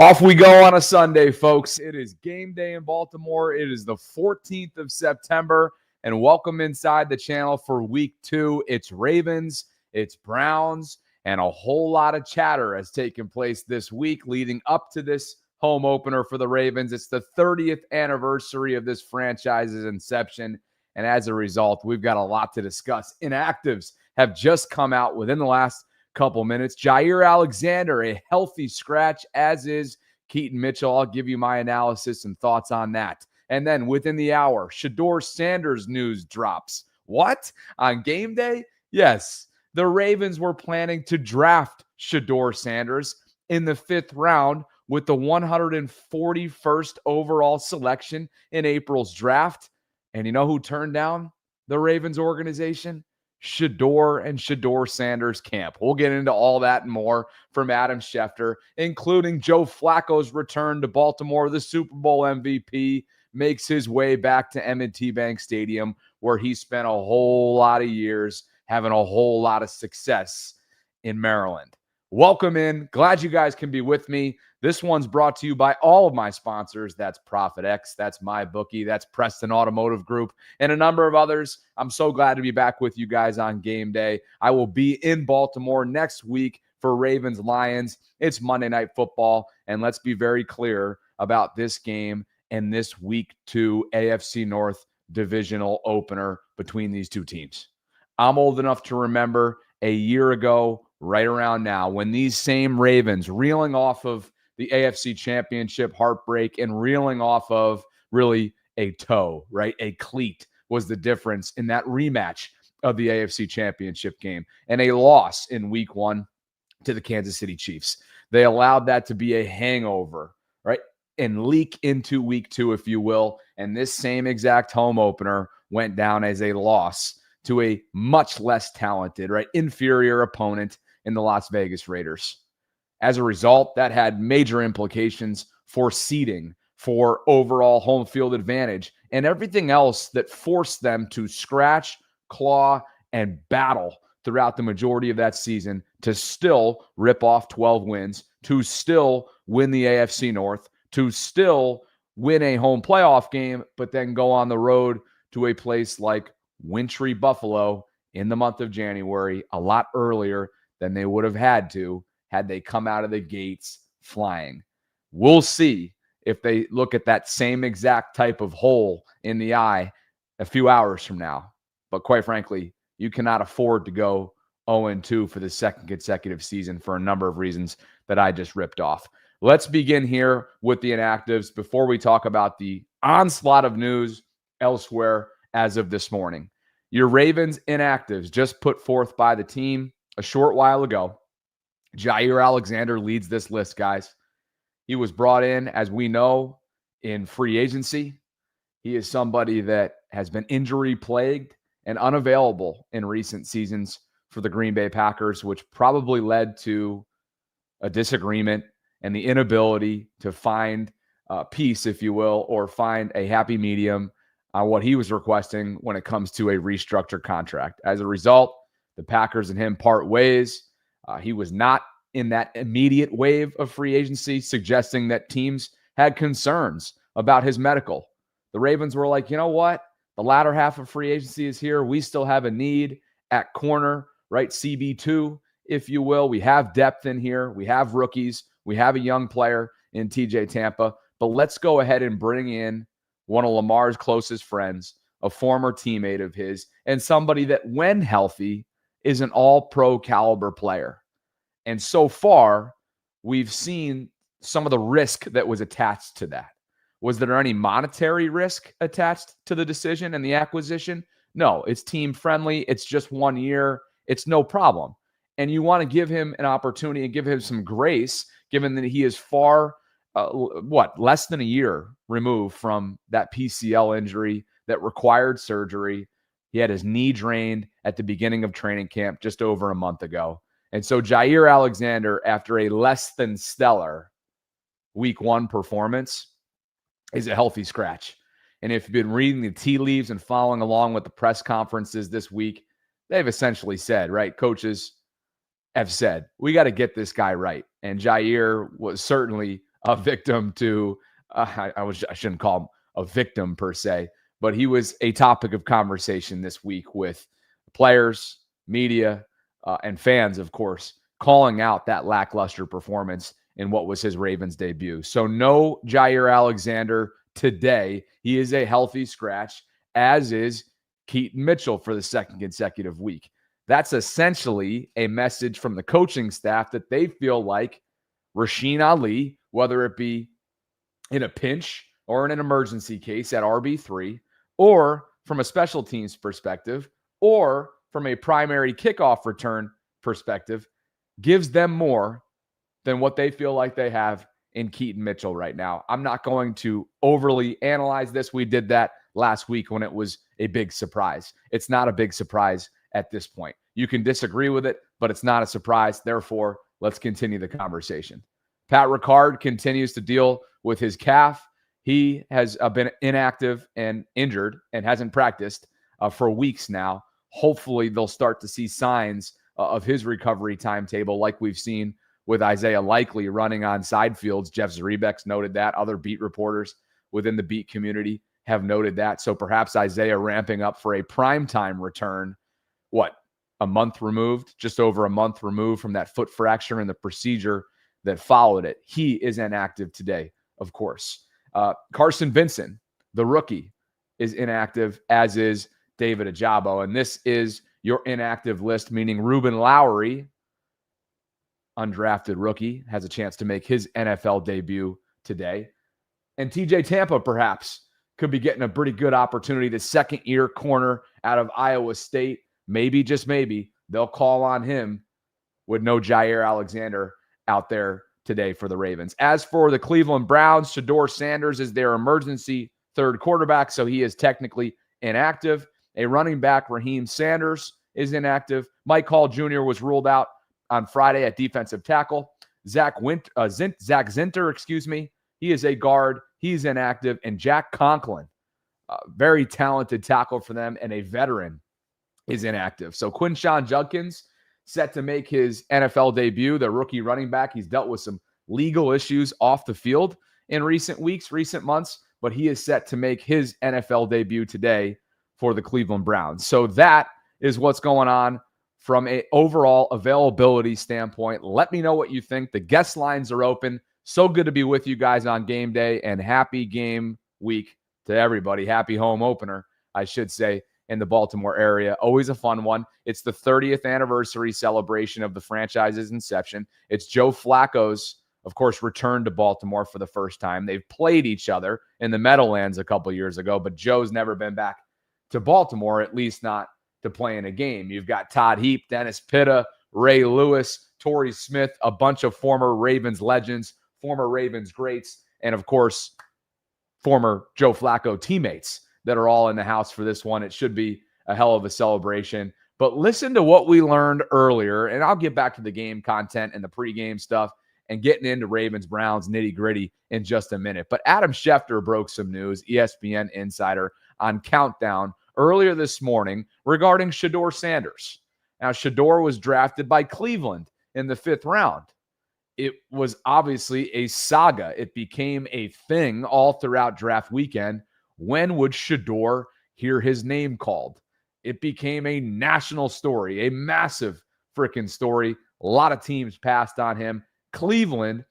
Off we go on a Sunday, folks. It is game day in Baltimore. It is the 14th of September, and welcome inside the channel for week 2. It's Ravens, it's Browns, and a whole lot of chatter has taken place this week leading up to this home opener for the Ravens. It's the 30th anniversary of this franchise's inception, and as a result, we've got a lot to discuss. Inactives have just come out within the last couple minutes. Jaire Alexander, a healthy scratch, as is Keaton Mitchell. I'll give you my analysis and thoughts on that. And then within the hour, Shedeur Sanders news drops. What? On game day? Yes. The Ravens were planning to draft Shedeur Sanders in the 5th round with the 141st overall selection in April's draft. And you know who turned down the Ravens organization? Shedeur and Shedeur Sanders camp. We'll get into all that and more from Adam Schefter, including Joe Flacco's return to Baltimore. The Super Bowl MVP makes his way back to M&T Bank Stadium, where he spent a whole lot of years having a whole lot of success in Maryland. Welcome in. Glad you guys can be with me. This one's brought to you by all of my sponsors. That's ProfitX, that's MyBookie, that's Preston Automotive Group, and a number of others. I'm so glad to be back with you guys on game day. I will be in Baltimore next week for Ravens Lions. It's Monday Night Football, and let's be very clear about this game and this week 2 AFC North divisional opener between these two teams. I'm old enough to remember a year ago, right around now, when these same Ravens, reeling off of the AFC Championship heartbreak and reeling off of really a toe, right? A cleat was the difference in that rematch of the AFC Championship game, and a loss in week 1 to the Kansas City Chiefs. They allowed that to be a hangover, right? And leak into week 2, if you will. And this same exact home opener went down as a loss to a much less talented, right, inferior opponent in the Las Vegas Raiders. As a result, that had major implications for seeding, for overall home field advantage, and everything else that forced them to scratch, claw, and battle throughout the majority of that season to still rip off 12 wins, to still win the AFC North, to still win a home playoff game, but then go on the road to a place like wintry Buffalo in the month of January, a lot earlier than they would have had to had they come out of the gates flying. We'll see if they look at that same exact type of hole in the eye a few hours from now. But quite frankly, you cannot afford to go 0-2 for the second consecutive season for a number of reasons that I just ripped off. Let's begin here with the inactives before we talk about the onslaught of news elsewhere as of this morning. Your Ravens inactives just put forth by the team a short while ago. Jaire Alexander leads this list, guys. He was brought in, as we know, in free agency. He is somebody that has been injury-plagued and unavailable in recent seasons for the Green Bay Packers, which probably led to a disagreement and the inability to find peace, if you will, or find a happy medium on what he was requesting when it comes to a restructured contract. As a result, the Packers and him part ways. He was not in that immediate wave of free agency, suggesting that teams had concerns about his medical. The Ravens were like, you know what? The latter half of free agency is here. We still have a need at corner, right? CB2, if you will. We have depth in here. We have rookies. We have a young player in TJ Tampa. But let's go ahead and bring in one of Lamar's closest friends, a former teammate of his, and somebody that, when healthy, is an all-pro caliber player. And so far, we've seen some of the risk that was attached to that. Was there any monetary risk attached to the decision and the acquisition? No, it's team friendly. It's just 1 year. It's no problem. And you want to give him an opportunity and give him some grace, given that he is far, less than a year removed from that PCL injury that required surgery. He had his knee drained at the beginning of training camp just over a month ago. And so Jaire Alexander, after a less than stellar week 1 performance, is a healthy scratch. And if you've been reading the tea leaves and following along with the press conferences this week, they've essentially said, right, coaches have said, we got to get this guy right. And Jaire was certainly a victim to, I shouldn't call him a victim per se, but he was a topic of conversation this week with players, media, and fans, of course, calling out that lackluster performance in what was his Ravens debut. So no Jaire Alexander today. He is a healthy scratch, as is Keaton Mitchell for the second consecutive week. That's essentially a message from the coaching staff that they feel like Rasheen Ali, whether it be in a pinch or in an emergency case at RB3, or from a special teams perspective, or from a primary kickoff return perspective, gives them more than what they feel like they have in Keaton Mitchell right now. I'm not going to overly analyze this. We did that last week when it was a big surprise. It's not a big surprise at this point. You can disagree with it, but it's not a surprise. Therefore, let's continue the conversation. Pat Ricard continues to deal with his calf. He has been inactive and injured and hasn't practiced for weeks now. Hopefully, they'll start to see signs of his recovery timetable like we've seen with Isaiah Likely running on side fields. Jeff Zrebeck's noted that. Other beat reporters within the beat community have noted that. So perhaps Isaiah ramping up for a primetime return, a month removed, just over a month removed from that foot fracture and the procedure that followed it. He is inactive today, of course. Carson Vincent, the rookie, is inactive, as is David Ajabo. And this is your inactive list, meaning Ruben Lowry, undrafted rookie, has a chance to make his NFL debut today. And TJ Tampa perhaps could be getting a pretty good opportunity. The second-year corner out of Iowa State. Maybe, just maybe, they'll call on him with no Jaire Alexander out there today for the Ravens. As for the Cleveland Browns, Shedeur Sanders is their emergency third quarterback, so he is technically inactive. A running back, Raheem Sanders, is inactive. Mike Hall Jr. was ruled out on Friday at defensive tackle. Zach Zinter, he is a guard. He's inactive. And Jack Conklin, very talented tackle for them and a veteran, is inactive. So Quinshon Judkins set to make his NFL debut, the rookie running back. He's dealt with some legal issues off the field in recent weeks, recent months, but he is set to make his NFL debut today for the Cleveland Browns. So that is what's going on from an overall availability standpoint. Let me know what you think. The guest lines are open. So good to be with you guys on game day, and happy game week to everybody. Happy home opener, I should say, in the Baltimore area. Always a fun one. It's the 30th anniversary celebration of the franchise's inception. It's Joe Flacco's, of course, return to Baltimore for the first time. They've played each other in the Meadowlands a couple years ago, but Joe's never been back to Baltimore, at least not to play in a game. You've got Todd Heap, Dennis Pitta, Ray Lewis, Torrey Smith, a bunch of former Ravens legends, former Ravens greats, and of course, former Joe Flacco teammates that are all in the house for this one. It should be a hell of a celebration. But listen to what we learned earlier, and I'll get back to the game content and the pregame stuff and getting into Ravens-Browns nitty-gritty in just a minute. But Adam Schefter broke some news, ESPN insider, on Countdown earlier this morning regarding Shedeur Sanders. Now, Shedeur was drafted by Cleveland in the 5th round. It was obviously a saga. It became a thing all throughout draft weekend. When would Shedeur hear his name called? It became a national story, a massive freaking story. A lot of teams passed on him. Cleveland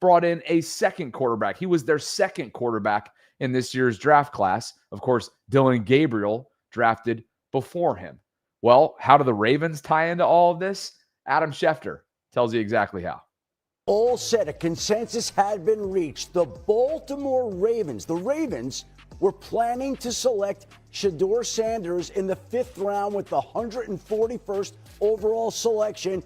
brought in a second quarterback. He was their second quarterback in this year's draft class. Of course, Dylan Gabriel drafted before him. Well, how do the Ravens tie into all of this? Adam Schefter tells you exactly how. All said, a consensus had been reached. The Baltimore Ravens, were planning to select Shedeur Sanders in the 5th round with the 141st overall selection.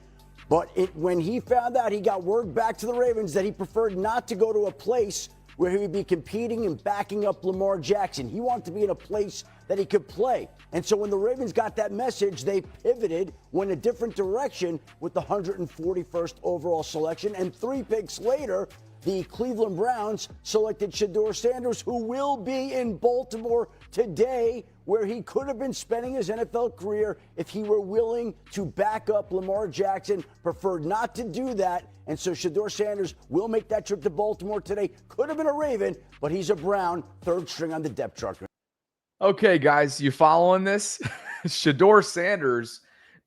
But when he found out, he got word back to the Ravens that he preferred not to go to a place where he would be competing and backing up Lamar Jackson. He wanted to be in a place that he could play. And so when the Ravens got that message, they pivoted, went a different direction with the 141st overall selection. And 3 picks later, the Cleveland Browns selected Shedeur Sanders, who will be in Baltimore today, where he could have been spending his NFL career if he were willing to back up Lamar Jackson. Preferred not to do that, and so Shedeur Sanders will make that trip to Baltimore today. Could have been a Raven, but he's a Brown, third string on the depth chart. Okay, guys, you following this? Shedeur Sanders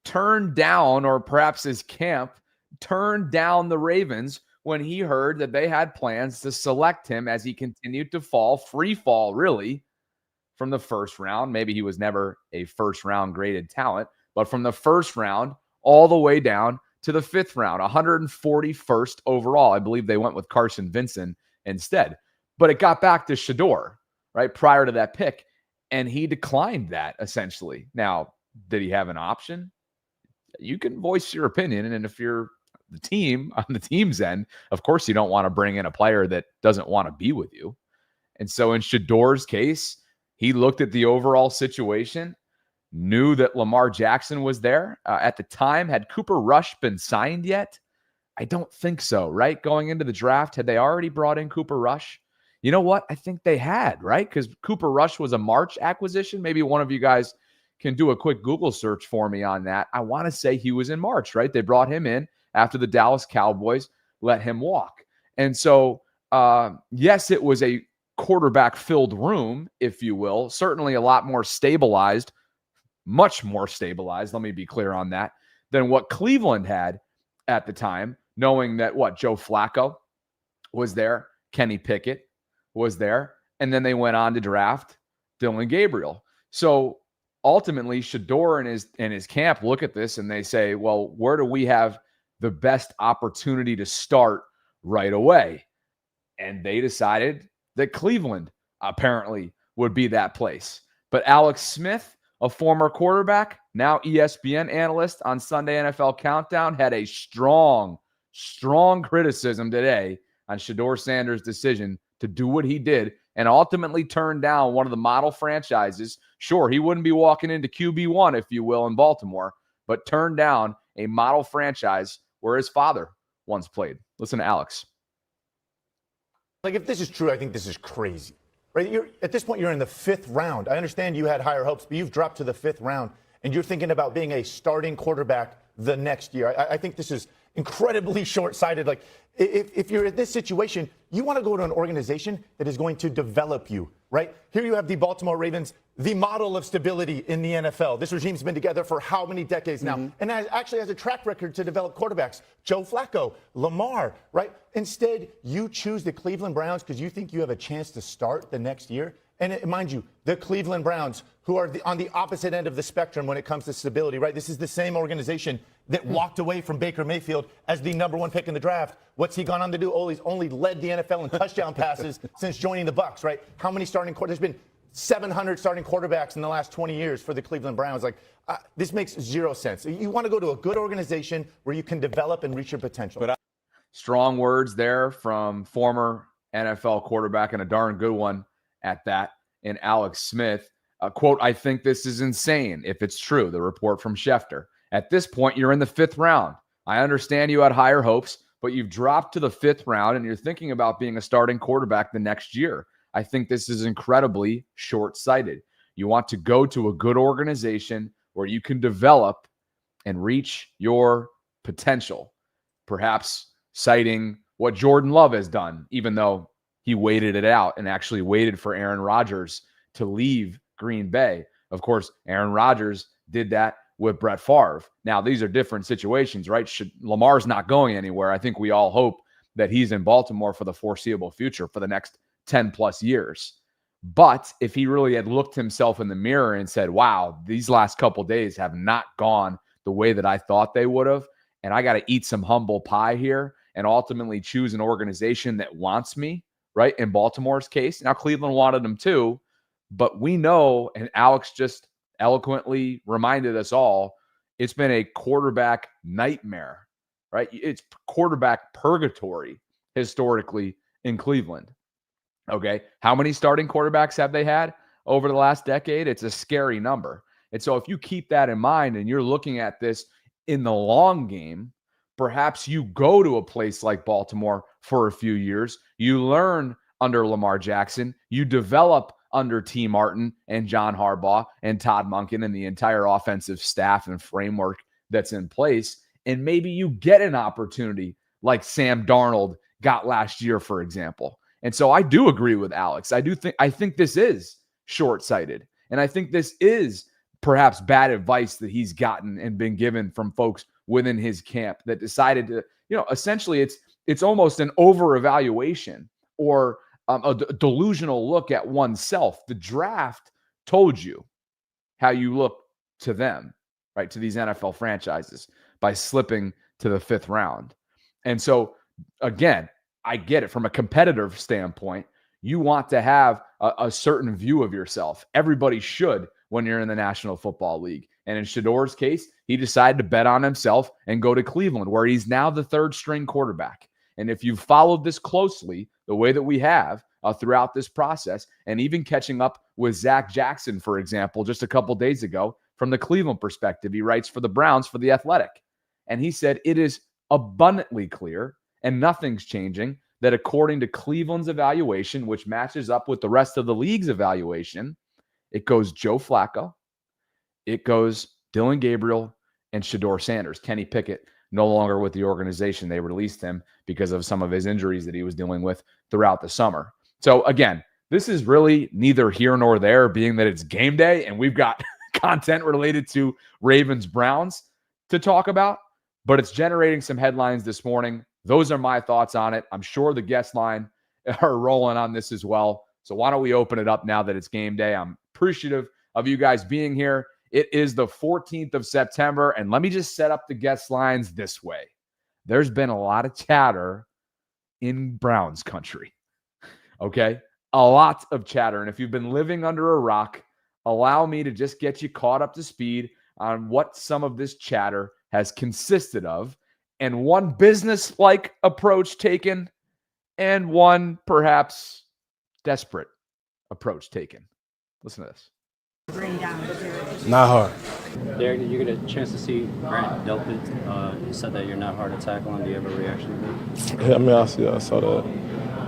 turned down, or perhaps his camp turned down the Ravens when he heard that they had plans to select him as he continued to fall, free fall, really, from the first round. Maybe he was never a first round graded talent, but from the first round all the way down to the fifth round, 141st overall. I believe they went with Carson Vincent instead. But it got back to Shedeur, right, prior to that pick, and he declined that essentially. Now, did he have an option? You can voice your opinion, and if you're the team on the team's end, of course you don't want to bring in a player that doesn't want to be with you. And so in Shedeur's case, he looked at the overall situation, knew that Lamar Jackson was there. At the time, had Cooper Rush been signed yet? I don't think so, right? Going into the draft, had they already brought in Cooper Rush? You know what? I think they had, right? Because Cooper Rush was a March acquisition. Maybe one of you guys can do a quick Google search for me on that. I want to say he was in March, right? They brought him in after the Dallas Cowboys let him walk. And so, yes, it was a quarterback-filled room, if you will. Certainly a lot more stabilized, much more stabilized, let me be clear on that, than what Cleveland had at the time, knowing that, Joe Flacco was there, Kenny Pickett was there, and then they went on to draft Dillon Gabriel. So ultimately, Shedeur and his camp look at this and they say, well, where do we have the best opportunity to start right away? And they decided that Cleveland apparently would be that place. But Alex Smith, a former quarterback, now ESPN analyst on Sunday NFL Countdown, had a strong criticism today on Shedeur Sanders' decision to do what he did and ultimately turned down one of the model franchises. Sure, he wouldn't be walking into QB1, if you will, in Baltimore, but turned down a model franchise where his father once played. Listen to Alex. Like, if this is true, I think this is crazy, right? At this point, you're in the fifth round. I understand you had higher hopes, but you've dropped to the fifth round, and you're thinking about being a starting quarterback the next year. I think this is incredibly short-sighted. Like, if you're in this situation, you want to go to an organization that is going to develop you, right? Here you have the Baltimore Ravens, the model of stability in the NFL. This regime's been together for how many decades now? And actually has a track record to develop quarterbacks. Joe Flacco, Lamar, right? Instead, you choose the Cleveland Browns because you think you have a chance to start the next year. And mind you, the Cleveland Browns, who are on the opposite end of the spectrum when it comes to stability, right? This is the same organization that walked away from Baker Mayfield as the number one pick in the draft. What's he gone on to do? Oh, he's only led the NFL in touchdown passes since joining the Bucs, right? How many starting quarterbacks? There's been 700 starting quarterbacks in the last 20 years for the Cleveland Browns. Like, this makes zero sense. You want to go to a good organization where you can develop and reach your potential. Strong words there from former NFL quarterback, and a darn good one at that, in Alex Smith. Quote, I think this is insane if it's true, the report from Schefter. At this point, you're in the fifth round. I understand you had higher hopes, but you've dropped to the fifth round and you're thinking about being a starting quarterback the next year. I think this is incredibly short-sighted. You want to go to a good organization where you can develop and reach your potential, perhaps citing what Jordan Love has done, even though he waited it out and actually waited for Aaron Rodgers to leave Green Bay. Of course, Aaron Rodgers did that with Brett Favre. Now, these are different situations, right? Lamar's not going anywhere. I think we all hope that he's in Baltimore for the foreseeable future for the next 10 plus years. But if he really had looked himself in the mirror and said, wow, these last couple days have not gone the way that I thought they would have, and I got to eat some humble pie here and ultimately choose an organization that wants me, right? In Baltimore's case. Now, Cleveland wanted him too, but we know, and Alex just eloquently reminded us all, it's been a quarterback nightmare, right? It's quarterback purgatory historically in Cleveland. Okay. How many starting quarterbacks have they had over the last decade? It's a scary number. And so if you keep that in mind and you're looking at this in the long game, perhaps you go to a place like Baltimore for a few years. You learn under Lamar Jackson. You develop under T. Martin and John Harbaugh and Todd Monken and the entire offensive staff and framework that's in place. And maybe you get an opportunity like Sam Darnold got last year, for example. And so I do agree with Alex. I think this is short-sighted. And I think this is perhaps bad advice that he's gotten and been given from folks within his camp that decided to, essentially it's almost an over-evaluation or a delusional look at oneself. The draft told you how you look to them, right, to these NFL franchises by slipping to the 5th round. And so, again, I get it from a competitive standpoint. You want to have a certain view of yourself. Everybody should when you're in the National Football League. And in Shedeur's case, he decided to bet on himself and go to Cleveland, where he's now the 3rd-string quarterback. And if you've followed this closely, the way that we have throughout this process, and even catching up with Zach Jackson, for example, just a couple days ago, from the Cleveland perspective, he writes for the Browns for The Athletic. And he said it is abundantly clear, and nothing's changing, that according to Cleveland's evaluation, which matches up with the rest of the league's evaluation, it goes Joe Flacco, it goes Dylan Gabriel, and Shedeur Sanders. Kenny Pickett no longer with the organization. They released him because of some of his injuries that he was dealing with throughout the summer. So again, this is really neither here nor there, being that it's game day and we've got content related to Ravens-Browns to talk about, but it's generating some headlines this morning. Those are my thoughts on it. I'm sure the guest line are rolling on this as well. So why don't we open it up now that it's game day? I'm appreciative of you guys being here. It is the 14th of September, and let me just set up the guest lines this way. There's been a lot of chatter in Browns country, okay? A lot of chatter, and if you've been living under a rock, allow me to just get you caught up to speed on what some of this chatter has consisted of, and one business-like approach taken, and one perhaps desperate approach taken. Listen to this. Not hard. Derek, did you get a chance to see Grant Delpit? He said that you're not hard to tackle, and do you have a reaction to that? Yeah, I mean, I saw that.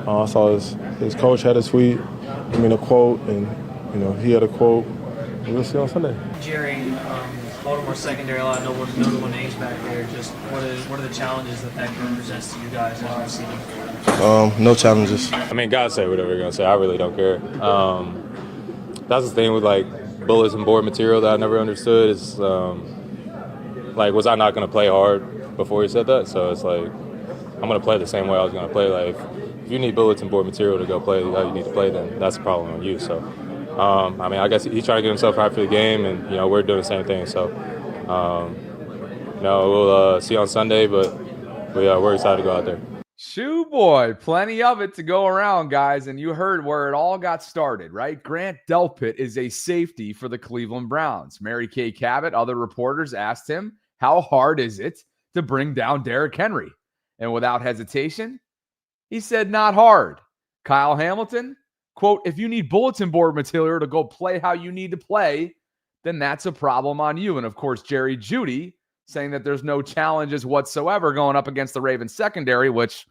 I saw his coach had a tweet, a quote, and, he had a quote. We'll see on Sunday. Jerry, Baltimore secondary, a lot of notable names back there. Just what are the challenges that group presents to you guys as receiving? No challenges. I mean, guys say whatever they're going to say. I really don't care. That's the thing with, bulletin board material that I never understood is, was I not going to play hard before he said that? So it's I'm going to play the same way I was going to play. If you need bulletin board material to go play how you need to play, then that's a problem on you. So, I guess he's trying to get himself right for the game, and, we're doing the same thing. So, we'll see on Sunday, but we're excited to go out there. Shoe boy, plenty of it to go around, guys. And you heard where it all got started, right? Grant Delpit is a safety for the Cleveland Browns. Mary Kay Cabot, other reporters asked him, how hard is it to bring down Derrick Henry? And without hesitation, he said, not hard. Kyle Hamilton, quote, if you need bulletin board material to go play how you need to play, then that's a problem on you. And of course, Jerry Jeudy saying that there's no challenges whatsoever going up against the Ravens secondary, which,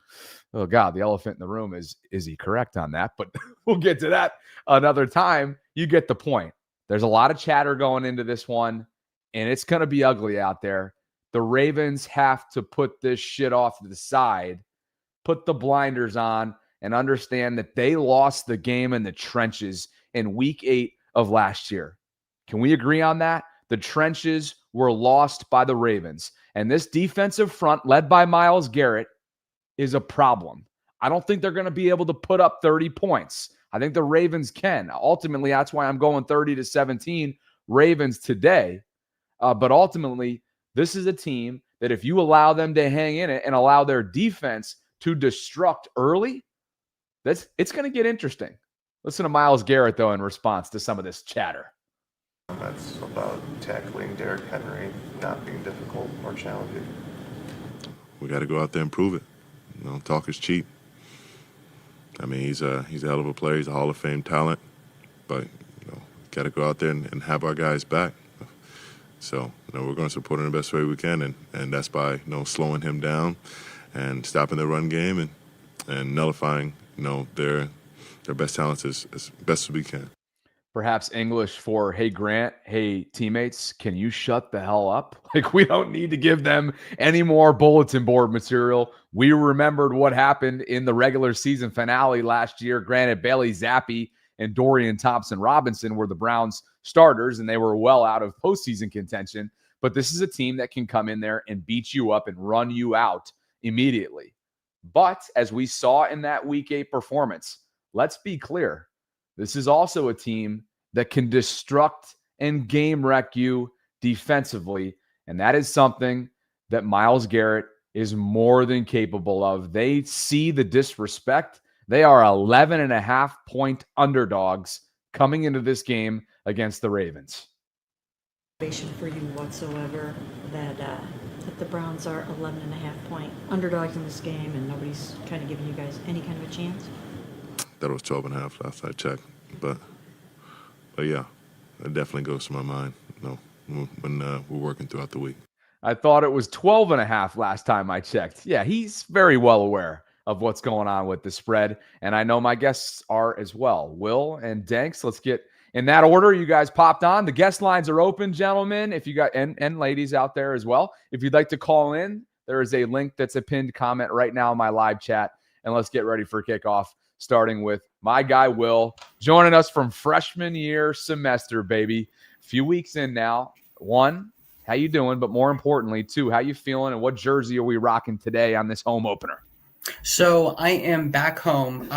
oh God, the elephant in the room is he correct on that? But we'll get to that another time. You get the point. There's a lot of chatter going into this one, and it's going to be ugly out there. The Ravens have to put this shit off to the side, put the blinders on, and understand that they lost the game in the trenches in week 8 of last year. Can we agree on that? The trenches were lost by the Ravens. And this defensive front, led by Myles Garrett, is a problem. I don't think they're going to be able to put up 30 points. I think the Ravens can. Ultimately, that's why I'm going 30-17 Ravens today. But ultimately, this is a team that if you allow them to hang in it and allow their defense to destruct early, it's going to get interesting. Listen to Myles Garrett, though, in response to some of this chatter. That's about tackling Derrick Henry not being difficult or challenging. We got to go out there and prove it. Talk is cheap. I mean, he's a hell of a player. He's a Hall of Fame talent. But, got to go out there and have our guys back. So, we're going to support him the best way we can, and that's by, slowing him down and stopping the run game and nullifying, their best talents as best as we can. Perhaps English for, hey, Grant, hey, teammates, can you shut the hell up? Like, we don't need to give them any more bulletin board material. We remembered what happened in the regular season finale last year. Granted, Bailey Zappi and Dorian Thompson-Robinson were the Browns starters, and they were well out of postseason contention. But this is a team that can come in there and beat you up and run you out immediately. But as we saw in that Week 8 performance, let's be clear. This is also a team that can destruct and game wreck you defensively. And that is something that Myles Garrett is more than capable of. They see the disrespect. They are 11.5-point underdogs coming into this game against the Ravens. For you whatsoever that the Browns are 11.5-point underdogs in this game and nobody's kind of giving you guys any kind of a chance? That was 12.5 last I checked, but yeah, it definitely goes to my mind, when we're working throughout the week. I thought it was 12.5 last time I checked. Yeah, he's very well aware of what's going on with the spread, and I know my guests are as well. Will and Danks, let's get in that order. You guys popped on. The guest lines are open, gentlemen. If you got and ladies out there as well, if you'd like to call in, there is a link that's a pinned comment right now in my live chat, and let's get ready for kickoff. Starting with my guy, Will, joining us from freshman year semester, baby. A few weeks in now. One, how you doing? But more importantly, two, how you feeling? And what jersey are we rocking today on this home opener? So I am back home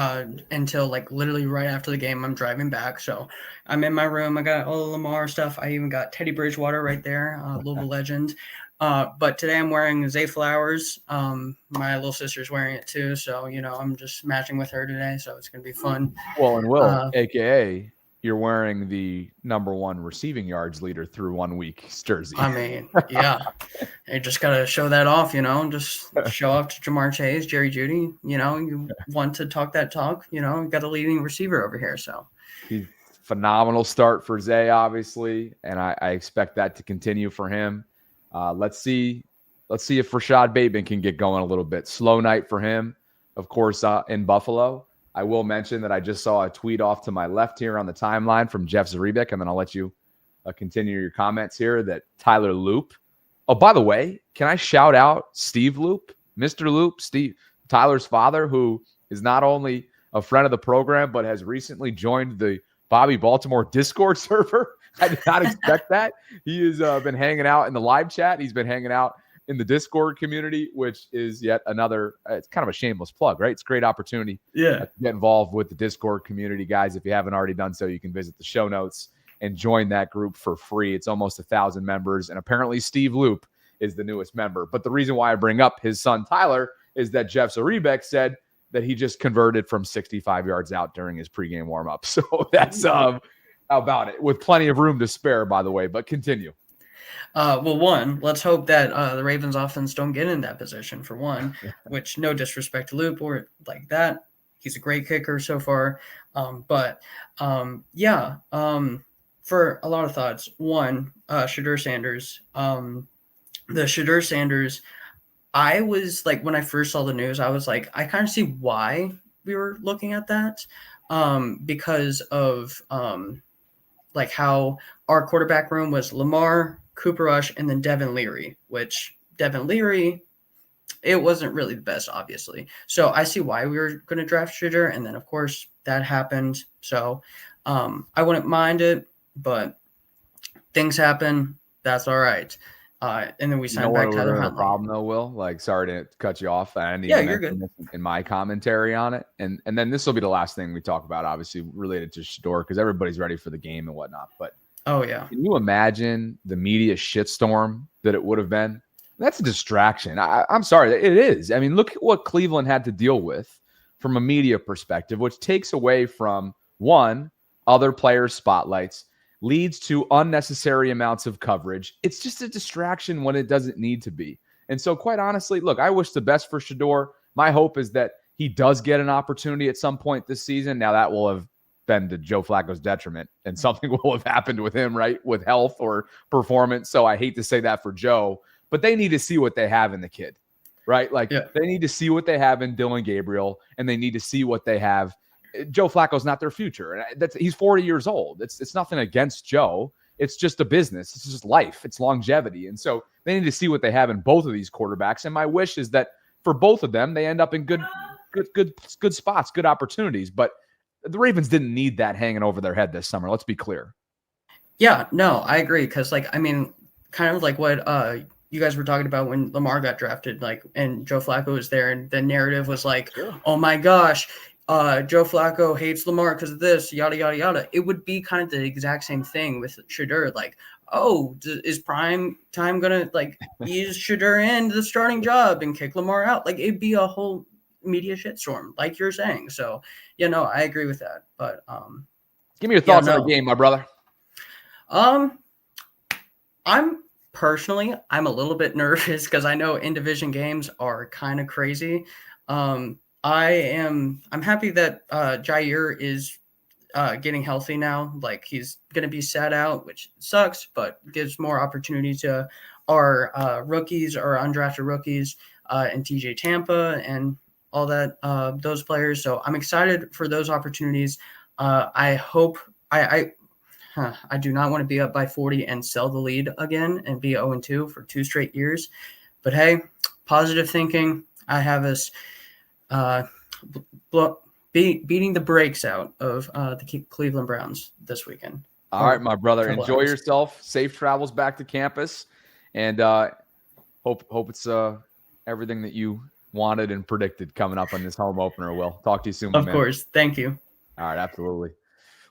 until literally right after the game. I'm driving back. So I'm in my room. I got all the Lamar stuff. I even got Teddy Bridgewater right there, Louisville legend. But today I'm wearing Zay Flowers. My little sister's wearing it too. So, I'm just matching with her today. So it's going to be fun. Well, and Will, a.k.a. you're wearing the #1 receiving yards leader through 1 week's jersey. I mean, yeah. You just got to show that off, just show off to Jamar Chase, Jerry Jeudy. You want to talk that talk, you got a leading receiver over here. So phenomenal start for Zay, obviously. And I expect that to continue for him. Let's see if Rashad Bateman can get going a little bit. Slow night for him, of course, in Buffalo. I will mention that I just saw a tweet off to my left here on the timeline from Jeff Zaribek, and then I'll let you continue your comments here, that Tyler Loop. Oh, by the way, can I shout out Steve Loop, Mr. Loop, Tyler's father, who is not only a friend of the program, but has recently joined the Bobby Baltimore Discord server. I did not expect that. He has been hanging out in the live chat. He's been hanging out in the Discord community, which is yet another, it's kind of a shameless plug, right? It's a great opportunity to get involved with the Discord community, guys. If you haven't already done so, you can visit the show notes and join that group for free. It's almost 1,000 members, and apparently Steve Loop is the newest member. But the reason why I bring up his son Tyler is that Jeff Zaribek said that he just converted from 65 yards out during his pregame warm-up. So that's how about it, with plenty of room to spare, by the way, but continue. Well, one, let's hope that the Ravens offense don't get in that position, for one, which no disrespect to Loop or like that. He's a great kicker so far. For a lot of thoughts. One, Shedeur Sanders. The Shedeur Sanders, I was like, when I first saw the news, I was like, I kind of see why we were looking at that, because of how our quarterback room was Lamar, Cooper Rush, and then Devin Leary, which Devin Leary, it wasn't really the best, obviously. So I see why we were going to draft Shedeur, and then, of course, that happened. So I wouldn't mind it, but things happen. That's all right. And then we signed back Tyler Huntley. Problem though, Will, sorry to cut you off. I didn't you're good. In my commentary on it. And then this will be the last thing we talk about, obviously related to Shedeur, because everybody's ready for the game and whatnot. But oh yeah, can you imagine the media shitstorm that it would have been? That's a distraction. I'm sorry, it is. I mean, look at what Cleveland had to deal with from a media perspective, which takes away from, one, other players' spotlights, leads to unnecessary amounts of coverage. It's just a distraction when it doesn't need to be. And so, quite honestly, look, I wish the best for Shedeur. My hope is that he does get an opportunity at some point this season. Now, that will have been to Joe Flacco's detriment, and something will have happened with him, right, with health or performance. So I hate to say that for Joe, but they need to see what they have in the kid, right? Like they need to see what they have in Dylan Gabriel, and they need to see what they have. Joe Flacco's not their future, and he's 40 years old. It's nothing against Joe. It's just a business. It's just life. It's longevity, and so they need to see what they have in both of these quarterbacks. And my wish is that for both of them, they end up in good spots, good opportunities. But the Ravens didn't need that hanging over their head this summer. Let's be clear. Yeah, no, I agree. Because, like, I mean, kind of like what you guys were talking about when Lamar got drafted, like, and Joe Flacco was there, and the narrative was like, oh my gosh, Joe Flacco hates Lamar because of this, yada, yada, yada. It would be kind of the exact same thing with Shedeur. Like, oh, is prime time going to, like, ease Shedeur into the starting job and kick Lamar out? Like, it'd be a whole media shitstorm, like you're saying. So, you know, I agree with that. But give me your thoughts on the game, my brother. I'm a little bit nervous because I know in-division games are kind of crazy. I'm happy that Jair is getting healthy now. Like, he's going to be sat out, which sucks, but gives more opportunity to our rookies or undrafted rookies and TJ Tampa and all that, those players. So I'm excited for those opportunities. I hope I do not want to be up by 40 and sell the lead again and be 0-2 for 2 straight years. But hey, positive thinking. I have us beating the brakes out of the Cleveland Browns this weekend. All right, my brother. Enjoy yourself. Safe travels back to campus. And hope it's everything that you wanted and predicted coming up on this home opener, Will. Talk to you soon, my man. Of course. Thank you. All right, absolutely.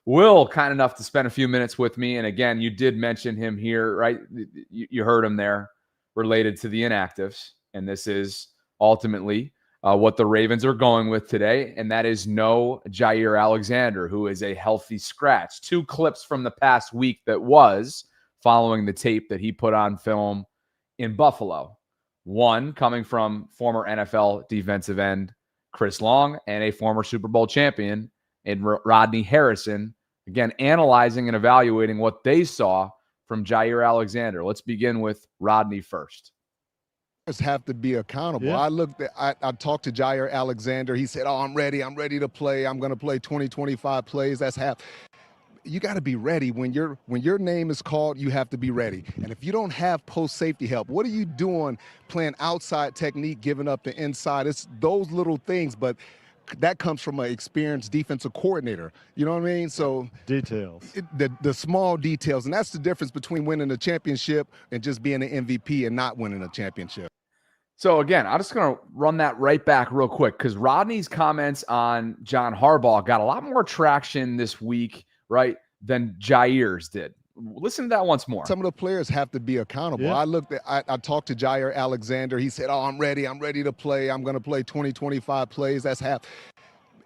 Will, kind enough to spend a few minutes with me. And again, you did mention him here, right? You heard him there related to the inactives. And this is ultimately what the Ravens are going with today. And that is no Jair Alexander, who is a healthy scratch. 2 clips from the past week that was following the tape that he put on film in Buffalo. One coming from former NFL defensive end Chris Long and a former Super Bowl champion in Rodney Harrison, again, analyzing and evaluating what they saw from Jair Alexander. Let's begin with Rodney first. Have to be accountable. Yeah. I talked to Jair Alexander. He said, I'm ready to play. I'm going to play 20-25 plays. That's half. You got to be ready. When your name is called, you have to be ready. And if you don't have post safety help, what are you doing playing outside technique, giving up the inside? It's those little things, but that comes from an experienced defensive coordinator. You know what I mean? So details, the small details. And that's the difference between winning a championship and just being an MVP and not winning a championship. So again, I'm just going to run that right back real quick because Rodney's comments on John Harbaugh got a lot more traction this week, right, than Jair's did. Listen to that once more. Some of the players have to be accountable. Yeah. I talked to Jair Alexander. He said, I'm ready to play. I'm going to play 20-25 plays. That's half.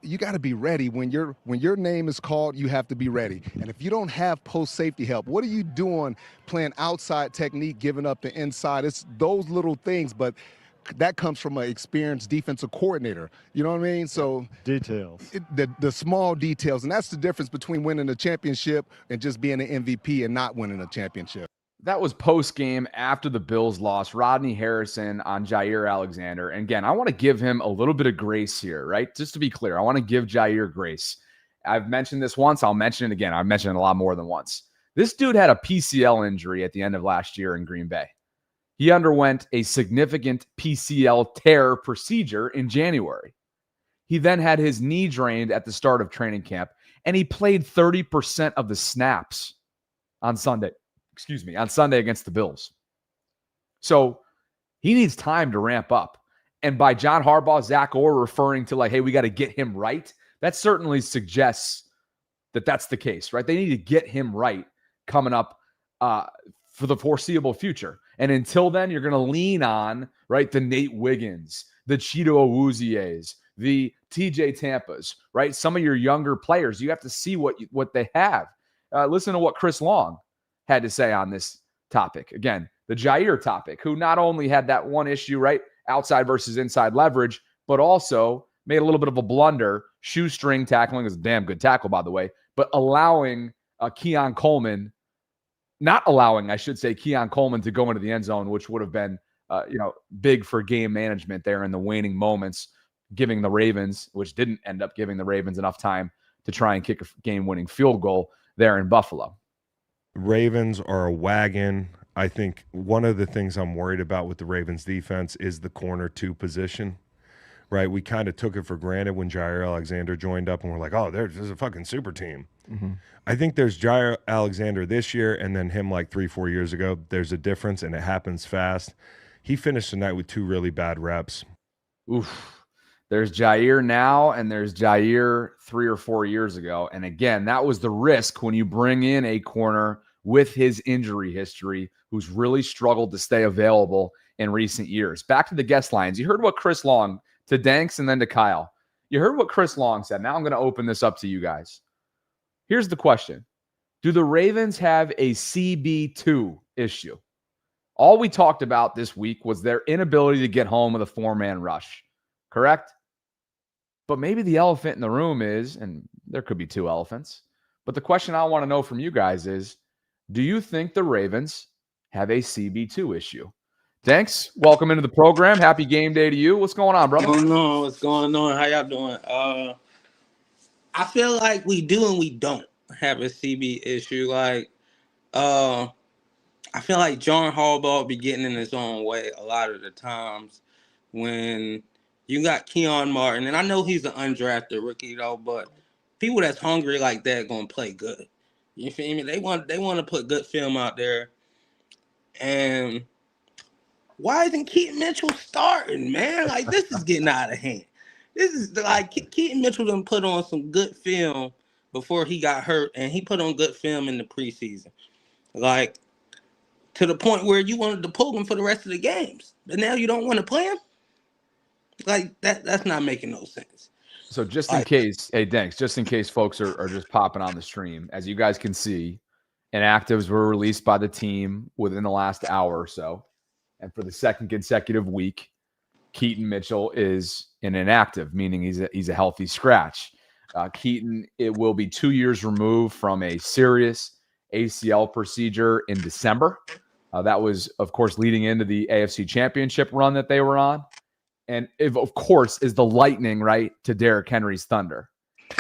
You got to be ready. When your name is called, you have to be ready. And if you don't have post safety help, what are you doing playing outside technique, giving up the inside? It's those little things, but that comes from an experienced defensive coordinator. You know what I mean? So details, the small details. And that's the difference between winning a championship and just being an MVP and not winning a championship. That was post-game after the Bills lost. Rodney Harrison on Jair Alexander. And again, I want to give him a little bit of grace here, right? Just to be clear, I want to give Jair grace. I've mentioned this once. I'll mention it again. I've mentioned it a lot more than once. This dude had a PCL injury at the end of last year in Green Bay. He underwent a significant PCL tear procedure in January. He then had his knee drained at the start of training camp, and he played 30% of the snaps on Sunday against the Bills. So he needs time to ramp up. And by John Harbaugh, Zach Orr referring to like, hey, we got to get him right, that certainly suggests that that's the case, right? They need to get him right coming up for the foreseeable future. And until then, you're going to lean on, right, the Nate Wiggins, the Cheeto Awuzies, the TJ Tampas, right? Some of your younger players, you have to see what they have. Listen to what Chris Long had to say on this topic. Again, the Jair topic, who not only had that one issue, right, outside versus inside leverage, but also made a little bit of a blunder. Shoestring tackling is a damn good tackle, by the way, but allowing Keon Coleman, not allowing, I should say, Keon Coleman to go into the end zone, which would have been, big for game management there in the waning moments, giving the Ravens, which didn't end up giving the Ravens enough time to try and kick a game-winning field goal there in Buffalo. Ravens are a wagon. I think one of the things I'm worried about with the Ravens defense is the corner 2 position, right? We kind of took it for granted when Jair Alexander joined up and we're like, oh, there's a fucking super team. Mm-hmm. I think there's Jair Alexander this year and then him like 3-4 years ago. There's a difference and it happens fast. He finished the night with 2 really bad reps. Oof. There's Jair now, and there's Jair 3 or 4 years ago. And again, that was the risk when you bring in a corner with his injury history who's really struggled to stay available in recent years. Back to the guest lines. You heard what Chris Long, to Danks and then to Kyle. You heard what Chris Long said. Now I'm going to open this up to you guys. Here's the question. Do the Ravens have a CB2 issue? All we talked about this week was their inability to get home with a 4-man rush. Correct? But maybe the elephant in the room is, and there could be 2 elephants, but the question I want to know from you guys is, do you think the Ravens have a CB2 issue? Thanks. Welcome into the program. Happy game day to you. What's going on, brother? What's going on? How y'all doing? I feel like we do and we don't have a CB issue. Like, I feel like John Harbaugh be getting in his own way a lot of the times when you got Keon Martin, and I know he's an undrafted rookie though, but people that's hungry like that gonna play good. You feel me? They want to put good film out there. And why isn't Keaton Mitchell starting, man? Like, this is getting out of hand. This is like Keaton Mitchell done put on some good film before he got hurt, and he put on good film in the preseason. Like, to the point where you wanted to pull him for the rest of the games, but now you don't want to play him. Like, that's not making no sense. So just in case, hey, thanks. Just in case folks are just popping on the stream, as you guys can see, inactives were released by the team within the last hour or so. And for the second consecutive week, Keaton Mitchell is an inactive, meaning he's a healthy scratch. Keaton, it will be 2 years removed from a serious ACL procedure in December. That was, of course, leading into the AFC Championship run that they were on. And of course, is the lightning, right, to Derrick Henry's thunder.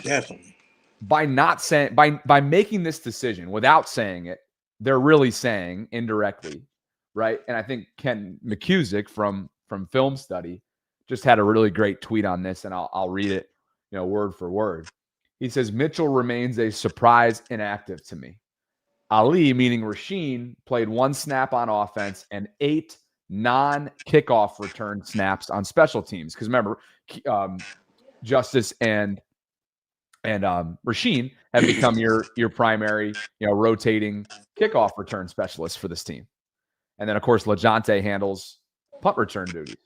Definitely. By not saying, by making this decision without saying it, they're really saying indirectly, right? And I think Ken McCusick from Film Study just had a really great tweet on this, and I'll read it, word for word. He says, Mitchell remains a surprise inactive to me. Ali, meaning Rasheen, played 1 snap on offense and 8 non-kickoff return snaps on special teams. Because remember, Justice and Rasheen have become your primary, rotating kickoff return specialists for this team. And then, of course, LaJonte handles punt return duties.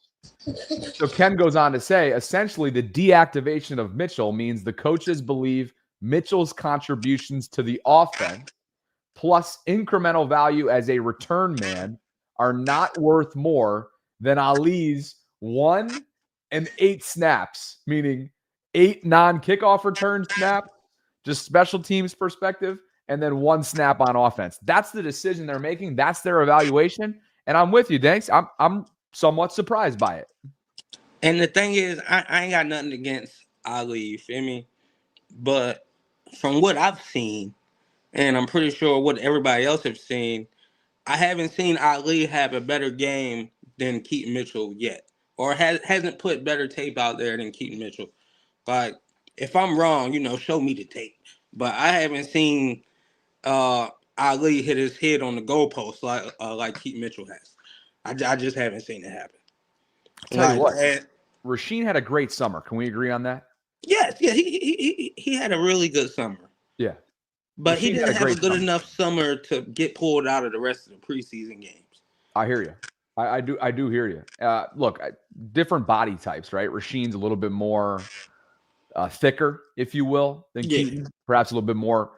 So Ken goes on to say, essentially, the deactivation of Mitchell means the coaches believe Mitchell's contributions to the offense plus incremental value as a return man are not worth more than Ali's 1 and 8 snaps, meaning 8 non-kickoff return snaps, just special teams perspective, and then 1 snap on offense. That's the decision they're making. That's their evaluation. And I'm with you, Danks. I'm somewhat surprised by it. And the thing is, I ain't got nothing against Ali, you feel me? But from what I've seen, and I'm pretty sure what everybody else have seen, I haven't seen Ali have a better game than Keaton Mitchell yet, or hasn't put better tape out there than Keaton Mitchell. Like, if I'm wrong, show me the tape. But I haven't seen Ali hit his head on the goalpost like Keaton Mitchell has. I just haven't seen it happen. Tell you what, Rasheen had a great summer. Can we agree on that? Yes, yeah, he had a really good summer. Yeah. But he didn't have a good enough summer to get pulled out of the rest of the preseason games. I hear you. I do hear you. Look, different body types, right? Rasheen's a little bit more thicker, if you will, than Keaton. Perhaps a little bit more.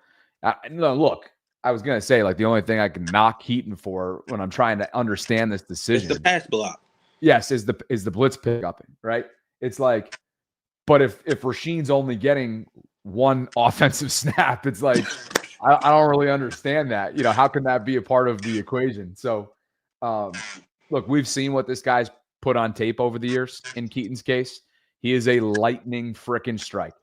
No, look, I was going to say, like, the only thing I can knock Keaton for when I'm trying to understand this decision. It's the pass block. Yes, is the blitz pickup, right? It's like But if Rasheen's only getting one offensive snap, it's like I don't really understand that. How can that be a part of the equation? So, look, we've seen what this guy's put on tape over the years. In Keaton's case, he is a lightning frickin' strike,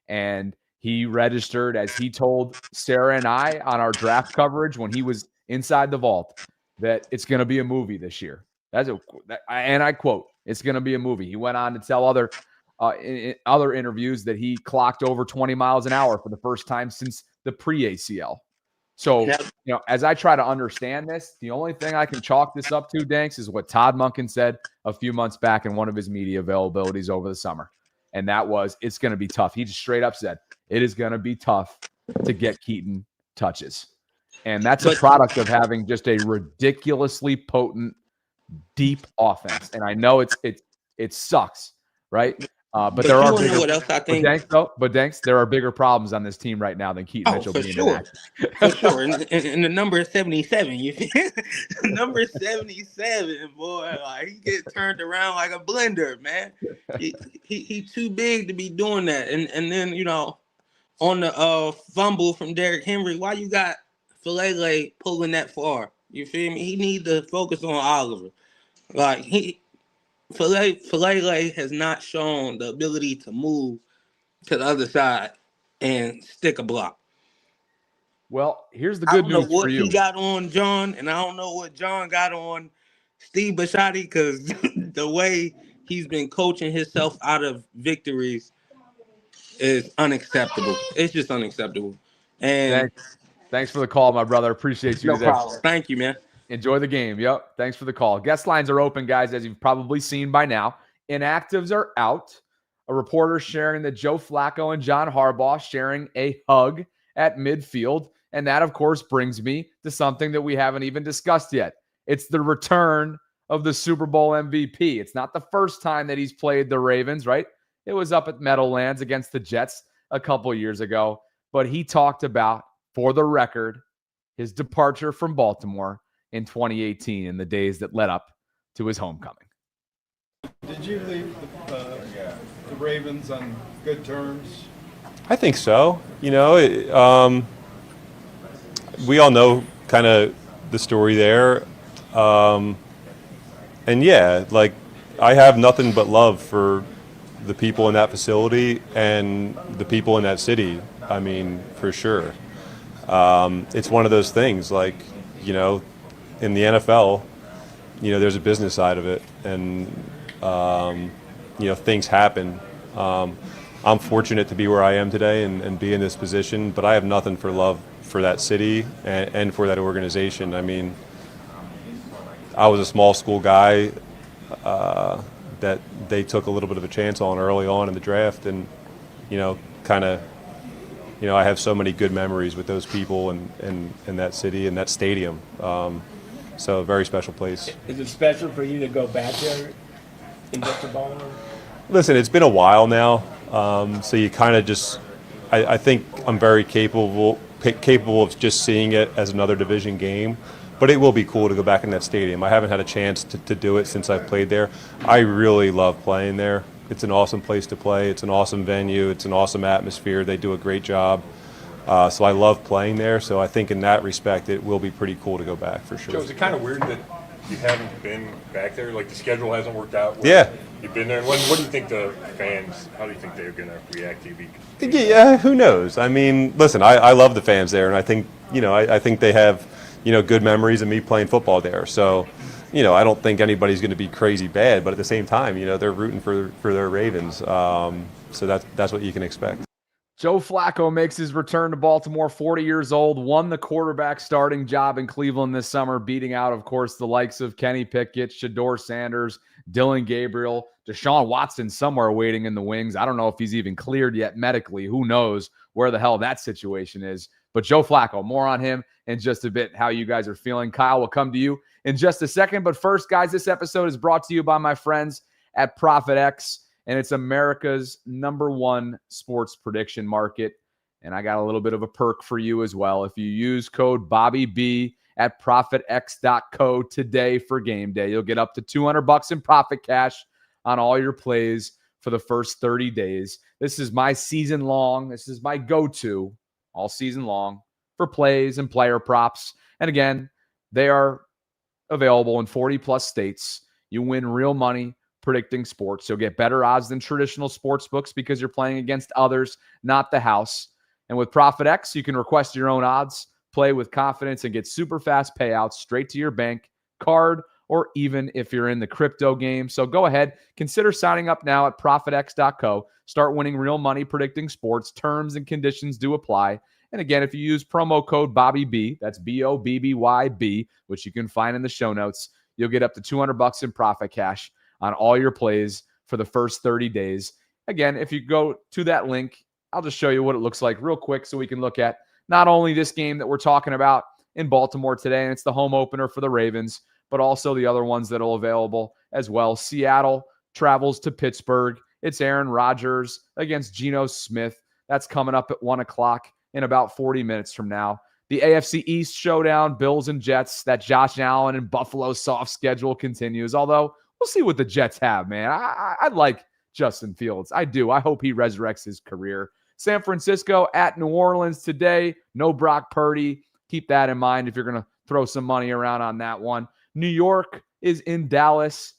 and he registered, as he told Sarah and I on our draft coverage when he was inside the vault, that it's going to be a movie this year. And I quote, "It's going to be a movie." He went on to tell in other interviews that he clocked over 20 miles an hour for the first time since the pre-ACL. So, as I try to understand this, the only thing I can chalk this up to, Danks, is what Todd Monken said a few months back in one of his media availabilities over the summer. And that was, it's going to be tough. He just straight up said, it is going to be tough to get Keaton touches. And that's a product of having just a ridiculously potent, deep offense. And I know it sucks, right? But there are bigger. What else I think? But Danks, there are bigger problems on this team right now than Keaton Mitchell being inactive. For sure. And the number is 77. You feel? Number 77, boy, like he get turned around like a blender, man. He too big to be doing that. And then on the fumble from Derrick Henry, why you got Falele pulling that far? You feel me? He need to focus on Oliver. Like Falele has not shown the ability to move to the other side and stick a block. Well, here's the good news for you. I don't know what he got on John, and I don't know what John got on Steve Bisciotti, because the way he's been coaching himself out of victories is unacceptable. It's just unacceptable. And thanks for the call, my brother. Appreciate you. No problem. Thank you, man. Enjoy the game. Yep. Thanks for the call. Guest lines are open, guys, as you've probably seen by now. Inactives are out. A reporter sharing that Joe Flacco and John Harbaugh sharing a hug at midfield. And that, of course, brings me to something that we haven't even discussed yet. It's the return of the Super Bowl MVP. It's not the first time that he's played the Ravens, right? It was up at Meadowlands against the Jets a couple years ago. But he talked about, for the record, his departure from Baltimore in 2018 in the days that led up to his homecoming. Did you leave the Ravens on good terms? I think so. We all know kind of the story there. And yeah, like I have nothing but love for the people in that facility and the people in that city. I mean, for sure. It's one of those things like, in the NFL, there's a business side of it, and things happen. I'm fortunate to be where I am today and be in this position, but I have nothing for love for that city and for that organization. I mean, I was a small school guy that they took a little bit of a chance on early on in the draft, and I have so many good memories with those people and that city and that stadium. So a very special place. Is it special for you to go back there and get the ball? Listen, it's been a while now, so you kind of just. I think I'm very capable of just seeing it as another division game, but it will be cool to go back in that stadium. I haven't had a chance to do it since I've played there. I really love playing there. It's an awesome place to play. It's an awesome venue. It's an awesome atmosphere. They do a great job. So I love playing there. So I think in that respect, it will be pretty cool to go back for sure. Joe, is it kind of weird that you haven't been back there? Like the schedule hasn't worked out? Yeah. You've been there. And what do you think the fans, how do you think they're going to react to you? Yeah, who knows? I mean, listen, I love the fans there. And I think, I think they have, good memories of me playing football there. So, I don't think anybody's going to be crazy bad. But at the same time, they're rooting for their Ravens. So that's what you can expect. Joe Flacco makes his return to Baltimore, 40 years old, won the quarterback starting job in Cleveland this summer, beating out, of course, the likes of Kenny Pickett, Shedeur Sanders, Dylan Gabriel, Deshaun Watson somewhere waiting in the wings. I don't know if he's even cleared yet medically. Who knows where the hell that situation is. But Joe Flacco, more on him in just a bit, how you guys are feeling. Kyle will come to you in just a second. But first, guys, this episode is brought to you by my friends at ProfitX. And it's America's #1 sports prediction market. And I got a little bit of a perk for you as well. If you use code BobbyB at ProfitX.co today for game day, you'll get up to $200 in profit cash on all your plays for the first 30 days. This is my season long. This is my go-to all season long for plays and player props. And again, they are available in 40 plus states. You win real money predicting sports. You'll get better odds than traditional sports books because you're playing against others, not the house. And with ProfitX, you can request your own odds, play with confidence, and get super fast payouts straight to your bank, card, or even if you're in the crypto game. So go ahead, consider signing up now at ProfitX.co. Start winning real money predicting sports. Terms and conditions do apply. And again, if you use promo code BobbyB, that's BOBBYB, which you can find in the show notes, you'll get up to $200 in profit cash on all your plays for the first 30 days. Again, if you go to that link, I'll just show you what it looks like real quick so we can look at not only this game that we're talking about in Baltimore today, and it's the home opener for the Ravens, but also the other ones that are available as well. Seattle travels to Pittsburgh. It's Aaron Rodgers against Geno Smith. That's coming up at 1 o'clock in about 40 minutes from now. The AFC East showdown, Bills and Jets, that Josh Allen and Buffalo soft schedule continues, although we'll see what the Jets have, man. I like Justin Fields. I do. I hope he resurrects his career. San Francisco at New Orleans today. No Brock Purdy. Keep that in mind if you're going to throw some money around on that one. New York is in Dallas.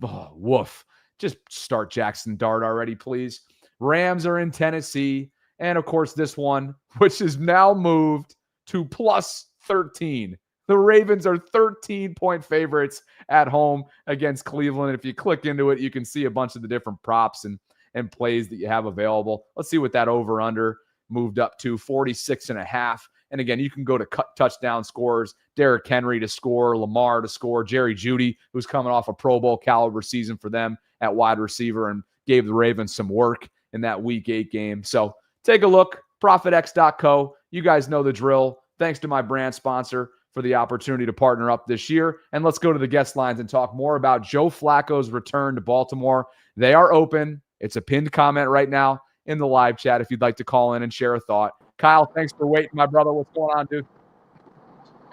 Oh, woof. Just start Jackson Dart already, please. Rams are in Tennessee. And, of course, this one, which is now moved to plus 13. The Ravens are 13-point favorites at home against Cleveland. If you click into it, you can see a bunch of the different props and plays that you have available. Let's see what that over-under moved up to, 46.5. And again, you can go to touchdown scores, Derrick Henry to score, Lamar to score, Jerry Jeudy, who's coming off a Pro Bowl caliber season for them at wide receiver and gave the Ravens some work in that Week 8 game. So take a look, ProfitX.co. You guys know the drill. Thanks to my brand sponsor for the opportunity to partner up this year. And let's go to the guest lines and talk more about Joe Flacco's return to Baltimore. They are open. It's a pinned comment right now in the live chat if you'd like to call in and share a thought. Kyle, thanks for waiting, my brother. What's going on, dude?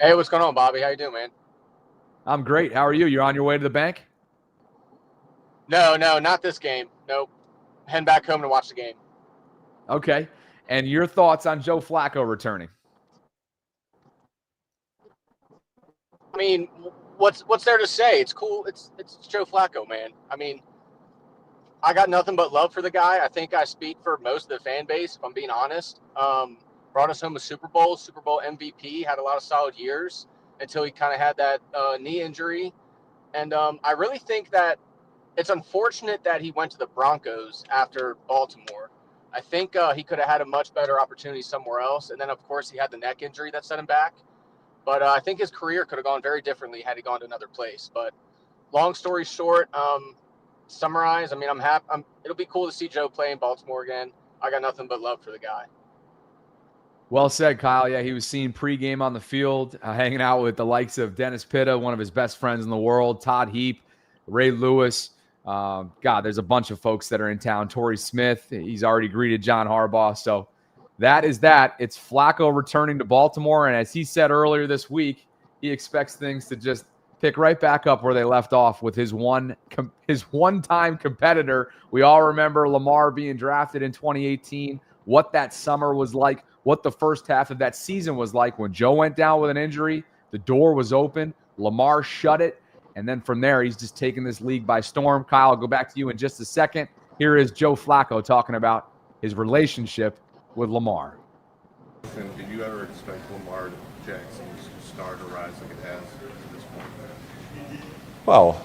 Hey, what's going on, Bobby? How you doing, man? I'm great. How are you? You're on your way to the bank? No, not this game. Nope. Heading back home to watch the game. Okay. And your thoughts on Joe Flacco returning? I mean, what's there to say? It's cool. It's Joe Flacco, man. I mean, I got nothing but love for the guy. I think I speak for most of the fan base, if I'm being honest. Brought us home a Super Bowl MVP, had a lot of solid years until he kind of had that knee injury. And I really think that it's unfortunate that he went to the Broncos after Baltimore. I think he could have had a much better opportunity somewhere else. And then, of course, he had the neck injury that set him back. But I think his career could have gone very differently had he gone to another place. But long story short, summarize, I mean, I'm happy. It'll be cool to see Joe play in Baltimore again. I got nothing but love for the guy. Well said, Kyle. Yeah, he was seen pregame on the field, hanging out with the likes of Dennis Pitta, one of his best friends in the world, Todd Heap, Ray Lewis. God, there's a bunch of folks that are in town. Torrey Smith, he's already greeted John Harbaugh. So that is that. It's Flacco returning to Baltimore. And as he said earlier this week, he expects things to just pick right back up where they left off with his one-time competitor. We all remember Lamar being drafted in 2018, what that summer was like, what the first half of that season was like. When Joe went down with an injury, the door was open. Lamar shut it. And then from there, he's just taken this league by storm. Kyle, I'll go back to you in just a second. Here is Joe Flacco talking about his relationship with Lamar. And did you ever expect Lamar Jackson's star to rise like it has at this point? Well,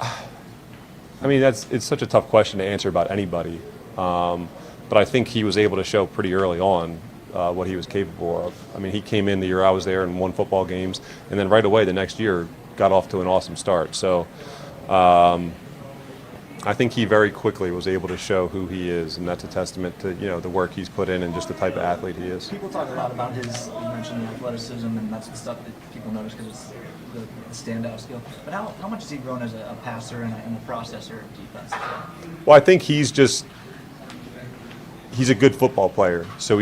I mean, it's such a tough question to answer about anybody. But I think he was able to show pretty early on what he was capable of. I mean, he came in the year I was there and won football games, and then right away the next year got off to an awesome start. So I think he very quickly was able to show who he is, and that's a testament to the work he's put in and just the type of athlete he is. People talk a lot about you mentioned athleticism, and that's the stuff that people notice because it's the standout skill. But how much has he grown as a passer and a processor of defense? Well, I think he's a good football player. So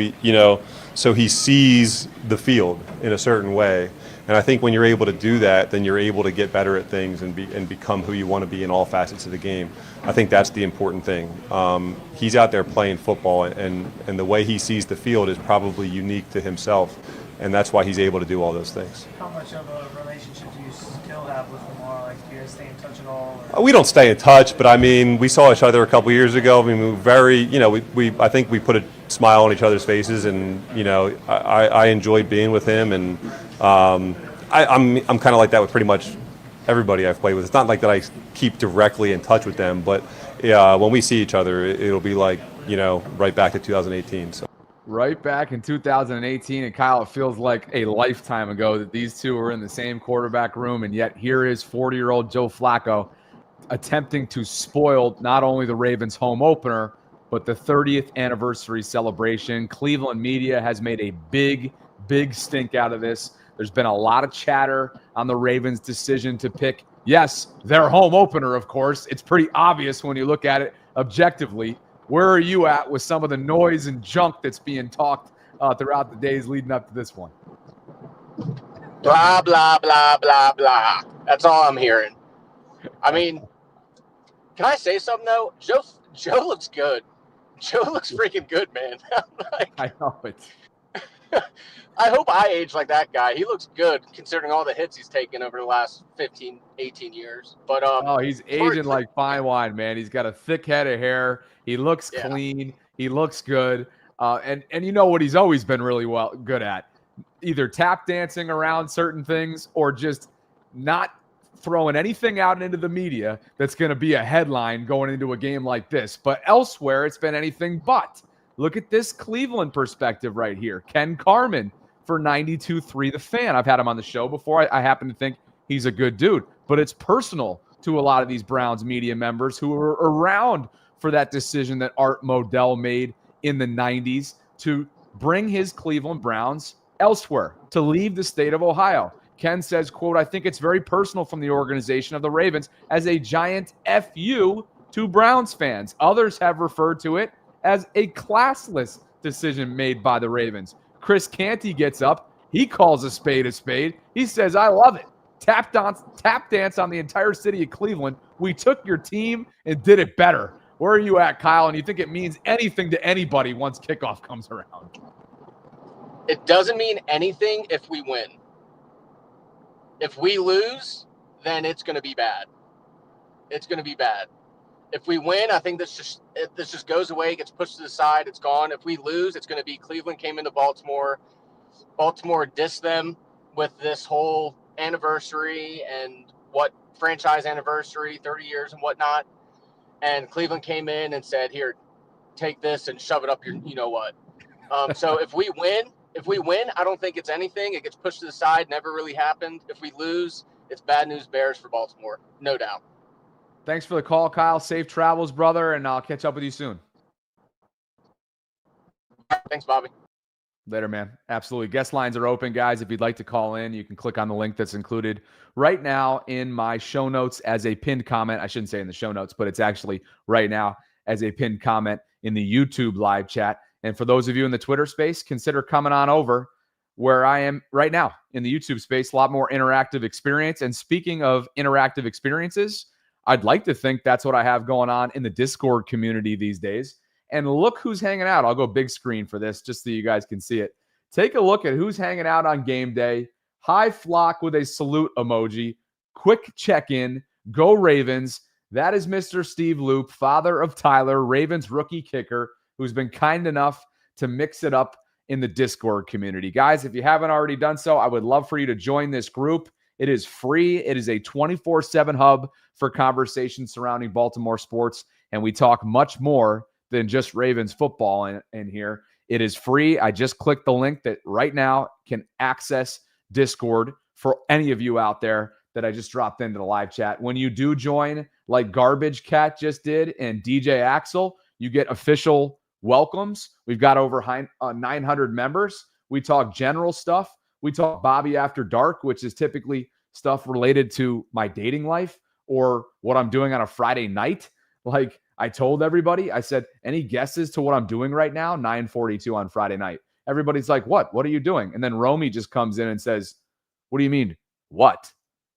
So he sees the field in a certain way. And I think when you're able to do that, then you're able to get better at things and become who you want to be in all facets of the game. I think that's the important thing. He's out there playing football, and the way he sees the field is probably unique to himself, and that's why he's able to do all those things. How much of a relationship do you still have with Lamar? Like, do you guys stay in touch at all? Or? We don't stay in touch, but I mean, we saw each other a couple years ago. I mean, we were very, I think we put a smile on each other's faces, and I enjoyed being with him, and I'm kind of like that with pretty much everybody I've played with. It's not like that I keep directly in touch with them, but when we see each other, it'll be like right back to 2018. So. Right back in 2018, and Kyle, it feels like a lifetime ago that these two were in the same quarterback room, and yet here is 40-year-old Joe Flacco attempting to spoil not only the Ravens' home opener, but the 30th anniversary celebration. Cleveland media has made a big stink out of this. There's been a lot of chatter on the Ravens' decision to pick, yes, their home opener, of course. It's pretty obvious when you look at it objectively. Where are you at with some of the noise and junk that's being talked throughout the days leading up to this one? Blah, blah, blah, blah, blah. That's all I'm hearing. I mean, can I say something, though? Joe looks good. Joe looks freaking good, man. I know it. I hope I age like that guy. He looks good considering all the hits he's taken over the last 15, 18 years. But he's aging like fine wine, man. He's got a thick head of hair. He looks clean. He looks good. And you know what he's always been really good at? Either tap dancing around certain things or just not throwing anything out into the media that's going to be a headline going into a game like this. But elsewhere, it's been anything but. Look at this Cleveland perspective right here. Ken Carman for 92.3 The Fan. I've had him on the show before. I happen to think he's a good dude. But it's personal to a lot of these Browns media members who were around for that decision that Art Modell made in the 90s to bring his Cleveland Browns elsewhere, to leave the state of Ohio. Ken says, quote, I think it's very personal from the organization of the Ravens as a giant FU to Browns fans. Others have referred to it as a classless decision made by the Ravens. Chris Canty gets up. He calls a spade a spade. He says, I love it. Tap dance on the entire city of Cleveland. We took your team and did it better. Where are you at, Kyle? And you think it means anything to anybody once kickoff comes around? It doesn't mean anything if we win. If we lose, then it's going to be bad. It's going to be bad. If we win, I think this just goes away, gets pushed to the side, it's gone. If we lose, it's going to be Cleveland came into Baltimore. Baltimore dissed them with this whole anniversary and what franchise anniversary, 30 years and whatnot. And Cleveland came in and said, here, take this and shove it up your you-know-what. So if we win, I don't think it's anything. It gets pushed to the side, never really happened. If we lose, it's bad news bears for Baltimore, no doubt. Thanks for the call, Kyle. Safe travels, brother, and I'll catch up with you soon. Thanks, Bobby. Later, man. Absolutely. Guest lines are open, guys. If you'd like to call in, you can click on the link that's included right now in my show notes as a pinned comment. I shouldn't say in the show notes, but it's actually right now as a pinned comment in the YouTube live chat. And for those of you in the Twitter space, consider coming on over where I am right now in the YouTube space. A lot more interactive experience. And speaking of interactive experiences, I'd like to think that's what I have going on in the Discord community these days. And look who's hanging out. I'll go big screen for this just so you guys can see it. Take a look at who's hanging out on game day. High flock with a salute emoji. Quick check-in. Go Ravens. That is Mr. Steve Loop, father of Tyler, Ravens rookie kicker, who's been kind enough to mix it up in the Discord community. Guys, if you haven't already done so, I would love for you to join this group. It is free. It is a 24/7 hub for conversations surrounding Baltimore sports, and we talk much more than just Ravens football in here. It is free. I just clicked the link that right now can access Discord for any of you out there that I just dropped into the live chat. When you do join, like Garbage Cat just did and DJ Axel, you get official welcomes. We've got over 900 members. We talk general stuff. We talk Bobby After Dark, which is typically stuff related to my dating life or what I'm doing on a Friday night. Like I told everybody, I said, any guesses to what I'm doing right now? 9:42 on Friday night. everybody's like, what are you doing? And then Romy just comes in and says, what do you mean, what?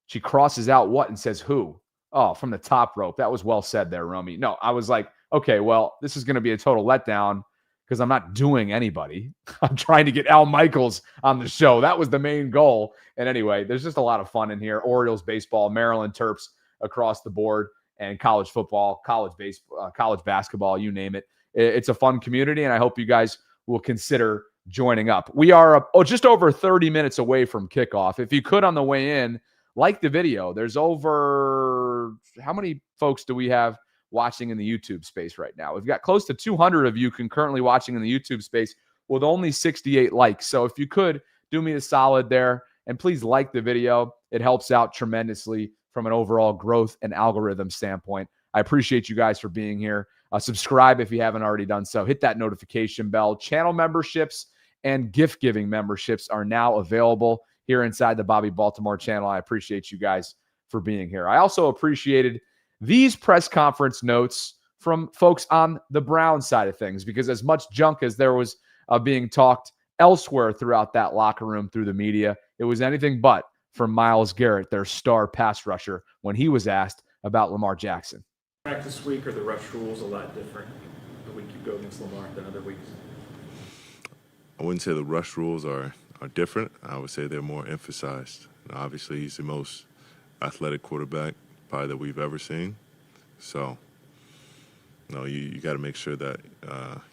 She crosses out what and says, who? Oh, from the top rope. That was well said there, Romy. No, I was like, okay, well, this is going to be a total letdown because I'm not doing anybody. I'm trying to get Al Michaels on the show. That was the main goal. And anyway, there's just a lot of fun in here. Orioles baseball, Maryland Terps across the board, and college football, college baseball, college basketball, you name it. It's a fun community, and I hope you guys will consider joining up. We are just over 30 minutes away from kickoff. If you could, on the way in, like the video. There's over, how many folks do we have watching in the YouTube space right now? We've got close to 200 of you concurrently watching in the YouTube space with only 68 likes. So if you could, do me a solid there, and please like the video. It helps out tremendously from an overall growth and algorithm standpoint. I appreciate you guys for being here. Subscribe if you haven't already done so. Hit that notification bell. Channel memberships and gift-giving memberships are now available here inside the Bobby Baltimore channel. I appreciate you guys for being here. I also appreciated these press conference notes from folks on the Brown side of things, because as much junk as there was being talked elsewhere throughout that locker room through the media, it was anything but from Myles Garrett, their star pass rusher, when he was asked about Lamar Jackson. Practice week, are the rush rules a lot different the week you go against Lamar than other weeks? I wouldn't say the rush rules are different. I would say they're more emphasized. Obviously, he's the most athletic quarterback probably that we've ever seen. So, you got to make sure that,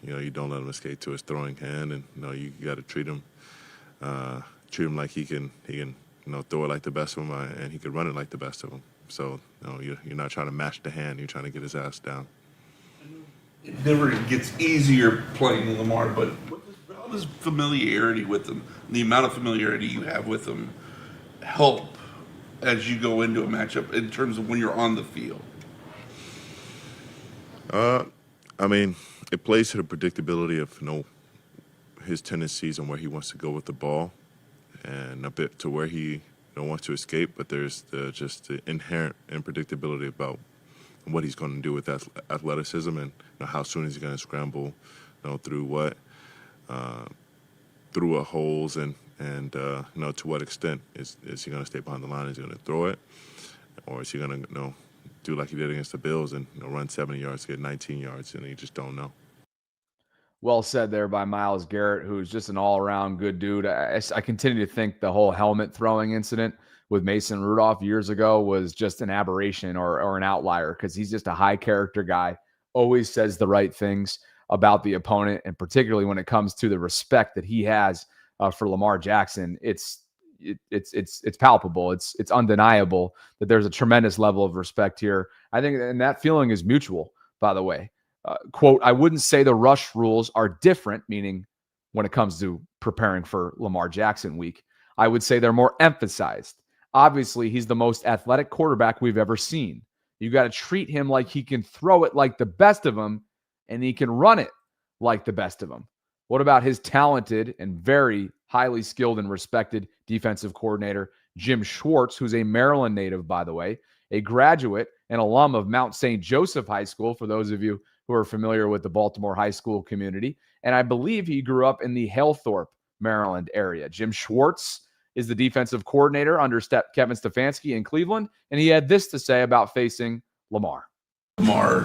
you don't let him escape to his throwing hand, and, you got to treat him like he can throw it like the best of him, and he can run it like the best of him. So, you're not trying to mash the hand. You're trying to get his ass down. It never gets easier playing Lamar, but how does familiarity with him, the amount of familiarity you have with him, help as you go into a matchup in terms of when you're on the field? It plays to the predictability of his tendencies and where he wants to go with the ball, and a bit to where he wants to escape. But there's just the inherent unpredictability about what he's going to do with athleticism, and how soon is he going to scramble, through what, through what holes, and to what extent is he going to stay behind the line? Is he going to throw it, or is he going to do like he did against the Bills and run 70 yards, get 19 yards, and you just don't know. Well said there by Myles Garrett, who's just an all-around good dude. I continue to think the whole helmet throwing incident with Mason Rudolph years ago was just an aberration or an outlier, because he's just a high-character guy, always says the right things about the opponent, and particularly when it comes to the respect that he has for Lamar Jackson, it's palpable. It's undeniable that there's a tremendous level of respect here. I think, and that feeling is mutual, by the way. Quote, I wouldn't say the rush rules are different, meaning when it comes to preparing for Lamar Jackson week. I would say they're more emphasized. Obviously, he's the most athletic quarterback we've ever seen. You got to treat him like he can throw it like the best of them, and he can run it like the best of them. What about his talented and very highly skilled and respected defensive coordinator, Jim Schwartz, who's a Maryland native, by the way, a graduate and alum of Mount St. Joseph High School, for those of you who are familiar with the Baltimore high school community. And I believe he grew up in the Halethorpe, Maryland area. Jim Schwartz is the defensive coordinator under Kevin Stefanski in Cleveland, and he had this to say about facing Lamar. Lamar,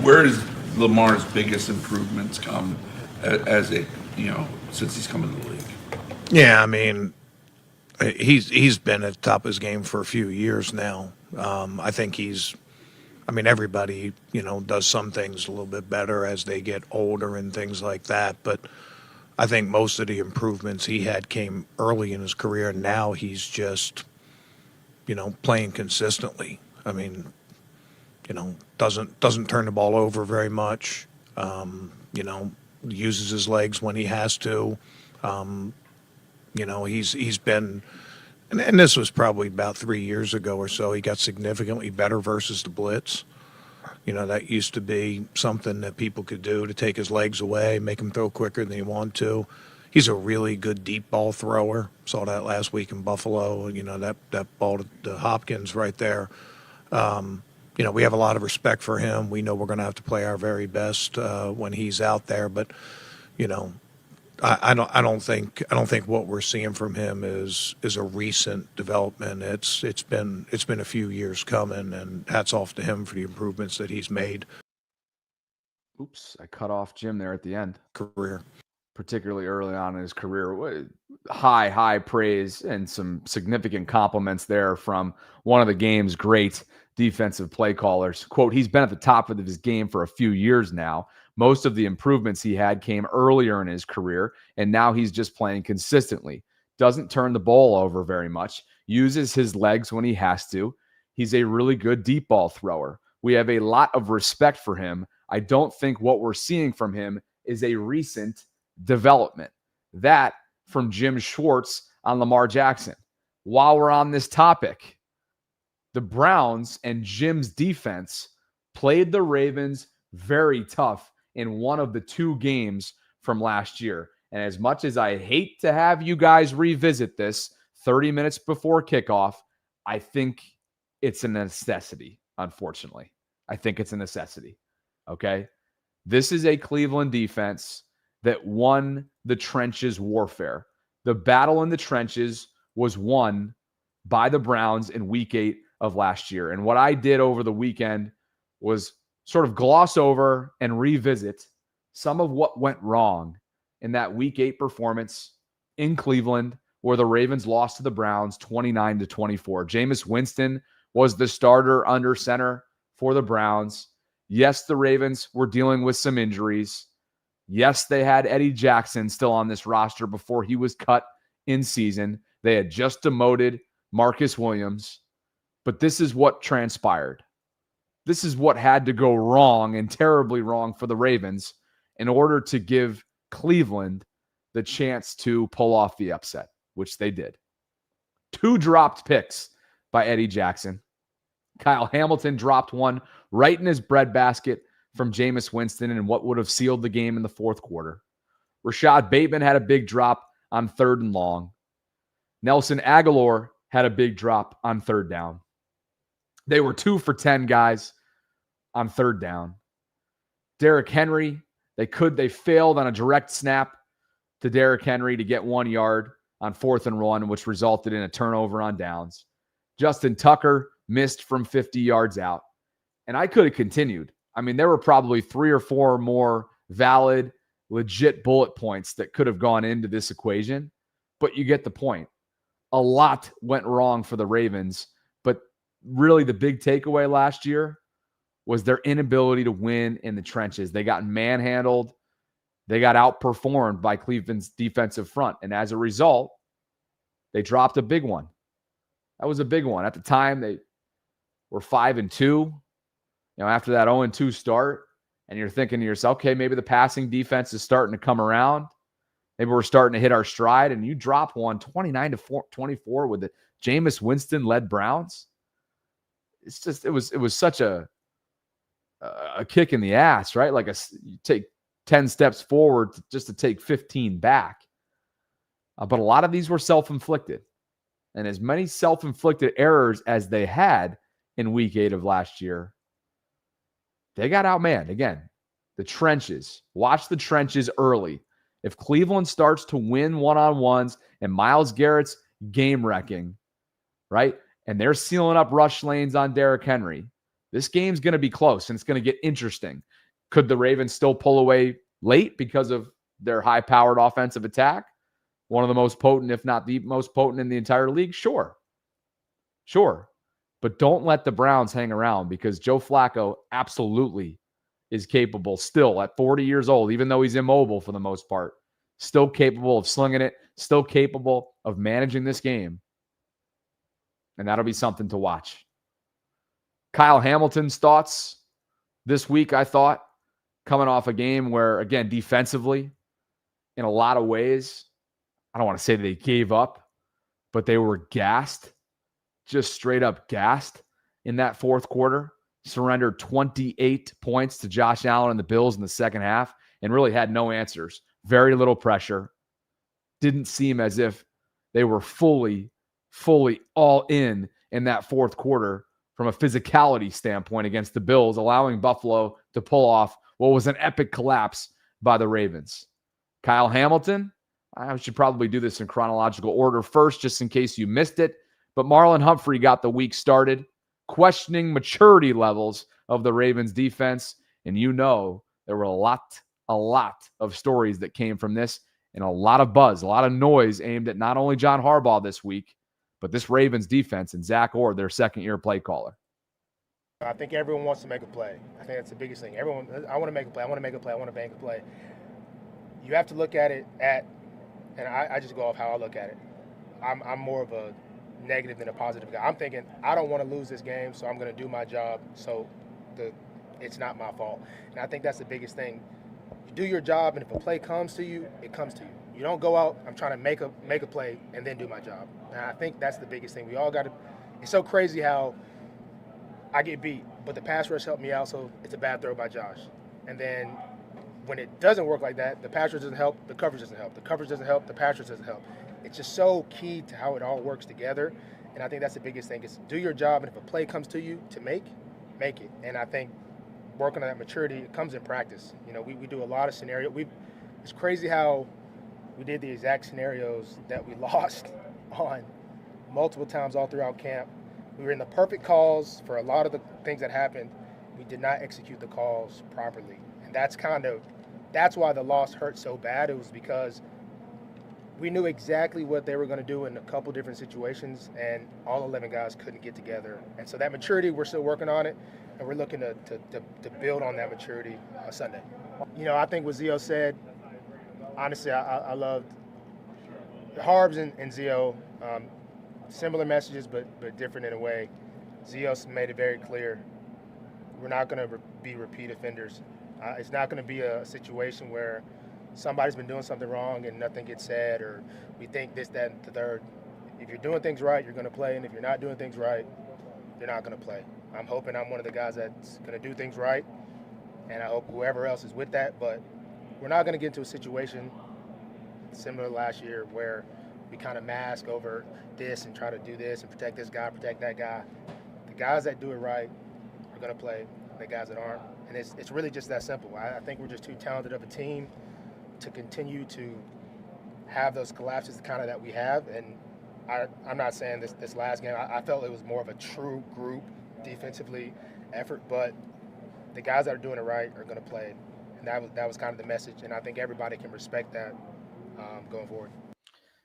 where does Lamar's biggest improvements come since he's come in the league? Yeah, he's been at the top of his game for a few years now. I think everybody, does some things a little bit better as they get older and things like that. But I think most of the improvements he had came early in his career. Now he's just, playing consistently. Doesn't turn the ball over very much. Uses his legs when he has to. He's been, and this was probably about 3 years ago or so, he got significantly better versus the blitz. That used to be something that people could do to take his legs away, make him throw quicker than he wanted to. He's a really good deep ball thrower. Saw that last week in Buffalo, that ball to Hopkins right there. We have a lot of respect for him. We know we're going to have to play our very best when he's out there. But, I don't think what we're seeing from him is a recent development. It's been a few years coming, and hats off to him for the improvements that he's made. Oops, I cut off Jim there at the end. Career. Particularly early on in his career. High praise and some significant compliments there from one of the game's great defensive play callers. Quote, he's been at the top of his game for a few years now. Most of the improvements he had came earlier in his career, and now he's just playing consistently. Doesn't turn the ball over very much, uses his legs when he has to. He's a really good deep ball thrower. We have a lot of respect for him. I don't think what we're seeing from him is a recent development. That from Jim Schwartz on Lamar Jackson. While we're on this topic, the Browns and Jim's defense played the Ravens very tough in one of the two games from last year. And as much as I hate to have you guys revisit this 30 minutes before kickoff, I think it's a necessity, unfortunately. I think it's a necessity. Okay? This is a Cleveland defense that won the trenches warfare. The battle in the trenches was won by the Browns in week 8 of last year. And what I did over the weekend was sort of gloss over and revisit some of what went wrong in that week 8 performance in Cleveland, where the Ravens lost to the Browns 29-24. Jameis Winston was the starter under center for the Browns. Yes, the Ravens were dealing with some injuries. Yes, they had Eddie Jackson still on this roster before he was cut in season. They had just demoted Marcus Williams. But this is what transpired. This is what had to go wrong and terribly wrong for the Ravens in order to give Cleveland the chance to pull off the upset, which they did. 2 dropped picks by Eddie Jackson. Kyle Hamilton dropped one right in his breadbasket from Jameis Winston in what would have sealed the game in the fourth quarter. Rashad Bateman had a big drop on 3rd and long. Nelson Aguilar had a big drop on 3rd down. They were 2 for 10 guys on 3rd down. Derrick Henry, they failed on a direct snap to Derrick Henry to get 1 yard on 4th and 1, which resulted in a turnover on downs. Justin Tucker missed from 50 yards out. And I could have continued. I mean, there were probably 3 or 4 more valid, legit bullet points that could have gone into this equation, but you get the point. A lot went wrong for the Ravens, but really the big takeaway last year was their inability to win in the trenches. They got manhandled. They got outperformed by Cleveland's defensive front. And as a result, they dropped a big one. That was a big one. At the time, they were 5-2. After that 0-2 start, and you're thinking to yourself, okay, maybe the passing defense is starting to come around. Maybe we're starting to hit our stride, and you drop one 29-24 with the Jameis Winston-led Browns. It's just, it was such a kick in the ass, right? Like you take 10 steps forward just to take 15 back. But a lot of these were self-inflicted. And as many self-inflicted errors as they had in week 8 of last year, they got outmanned. Again, the trenches. Watch the trenches early. If Cleveland starts to win one-on-ones and Myles Garrett's game-wrecking, right, and they're sealing up rush lanes on Derrick Henry, this game's going to be close, and it's going to get interesting. Could the Ravens still pull away late because of their high-powered offensive attack? One of the most potent, if not the most potent in the entire league? Sure. But don't let the Browns hang around, because Joe Flacco absolutely is capable still at 40 years old, even though he's immobile for the most part, still capable of slinging it, still capable of managing this game. And that'll be something to watch. Kyle Hamilton's thoughts this week, I thought, coming off a game where, again, defensively, in a lot of ways, I don't want to say they gave up, but they were gassed. Just straight up gassed in that fourth quarter, surrendered 28 points to Josh Allen and the Bills in the second half, and really had no answers. Very little pressure. Didn't seem as if they were fully all in that fourth quarter from a physicality standpoint against the Bills, allowing Buffalo to pull off what was an epic collapse by the Ravens. Kyle Hamilton, I should probably do this in chronological order first, just in case you missed it. But Marlon Humphrey got the week started, questioning maturity levels of the Ravens defense. And there were a lot of stories that came from this and a lot of buzz, a lot of noise aimed at not only John Harbaugh this week, but this Ravens defense and Zach Orr, their second-year play caller. I think everyone wants to make a play. I think that's the biggest thing. I want to make a play. I want to make a play. I want to make a play. You have to look at it and I just go off how I look at it. I'm more of a negative than a positive guy. I'm thinking, I don't want to lose this game, so I'm going to do my job so it's not my fault. And I think that's the biggest thing. You do your job, and if a play comes to you, it comes to you. You don't go out, I'm trying to make a play and then do my job. And I think that's the biggest thing. We all got to – it's so crazy how I get beat, but the pass rush helped me out, so it's a bad throw by Josh. And then when it doesn't work like that, the pass rush doesn't help, the coverage doesn't help. The coverage doesn't help, the pass rush doesn't help. It's just so key to how it all works together. And I think that's the biggest thing is do your job, and if a play comes to you to make it. And I think working on that maturity, it comes in practice. We do a lot of scenarios. It's crazy how we did the exact scenarios that we lost on multiple times all throughout camp. We were in the perfect calls for a lot of the things that happened. We did not execute the calls properly. And that's why the loss hurt so bad. It was because we knew exactly what they were going to do in a couple different situations, and all 11 guys couldn't get together. And so that maturity, we're still working on it, and we're looking to build on that maturity Sunday. I think what Zio said, honestly, I loved Harbs and Zio, similar messages but different in a way. Zio made it very clear, we're not going to be repeat offenders. It's not going to be a situation where somebody's been doing something wrong and nothing gets said, or we think this, that, and the third. If you're doing things right, you're going to play, and if you're not doing things right, you're not going to play. I'm hoping I'm one of the guys that's going to do things right, and I hope whoever else is with that, but we're not going to get into a situation similar to last year where we kind of mask over this and try to do this and protect this guy, protect that guy. The guys that do it right are going to play, the guys that aren't. And it's really just that simple. I think we're just too talented of a team to continue to have those collapses kind of that we have. And I'm not saying this last game, I felt it was more of a true group defensively effort, but the guys that are doing it right are going to play. And that was kind of the message, and I think everybody can respect that going forward.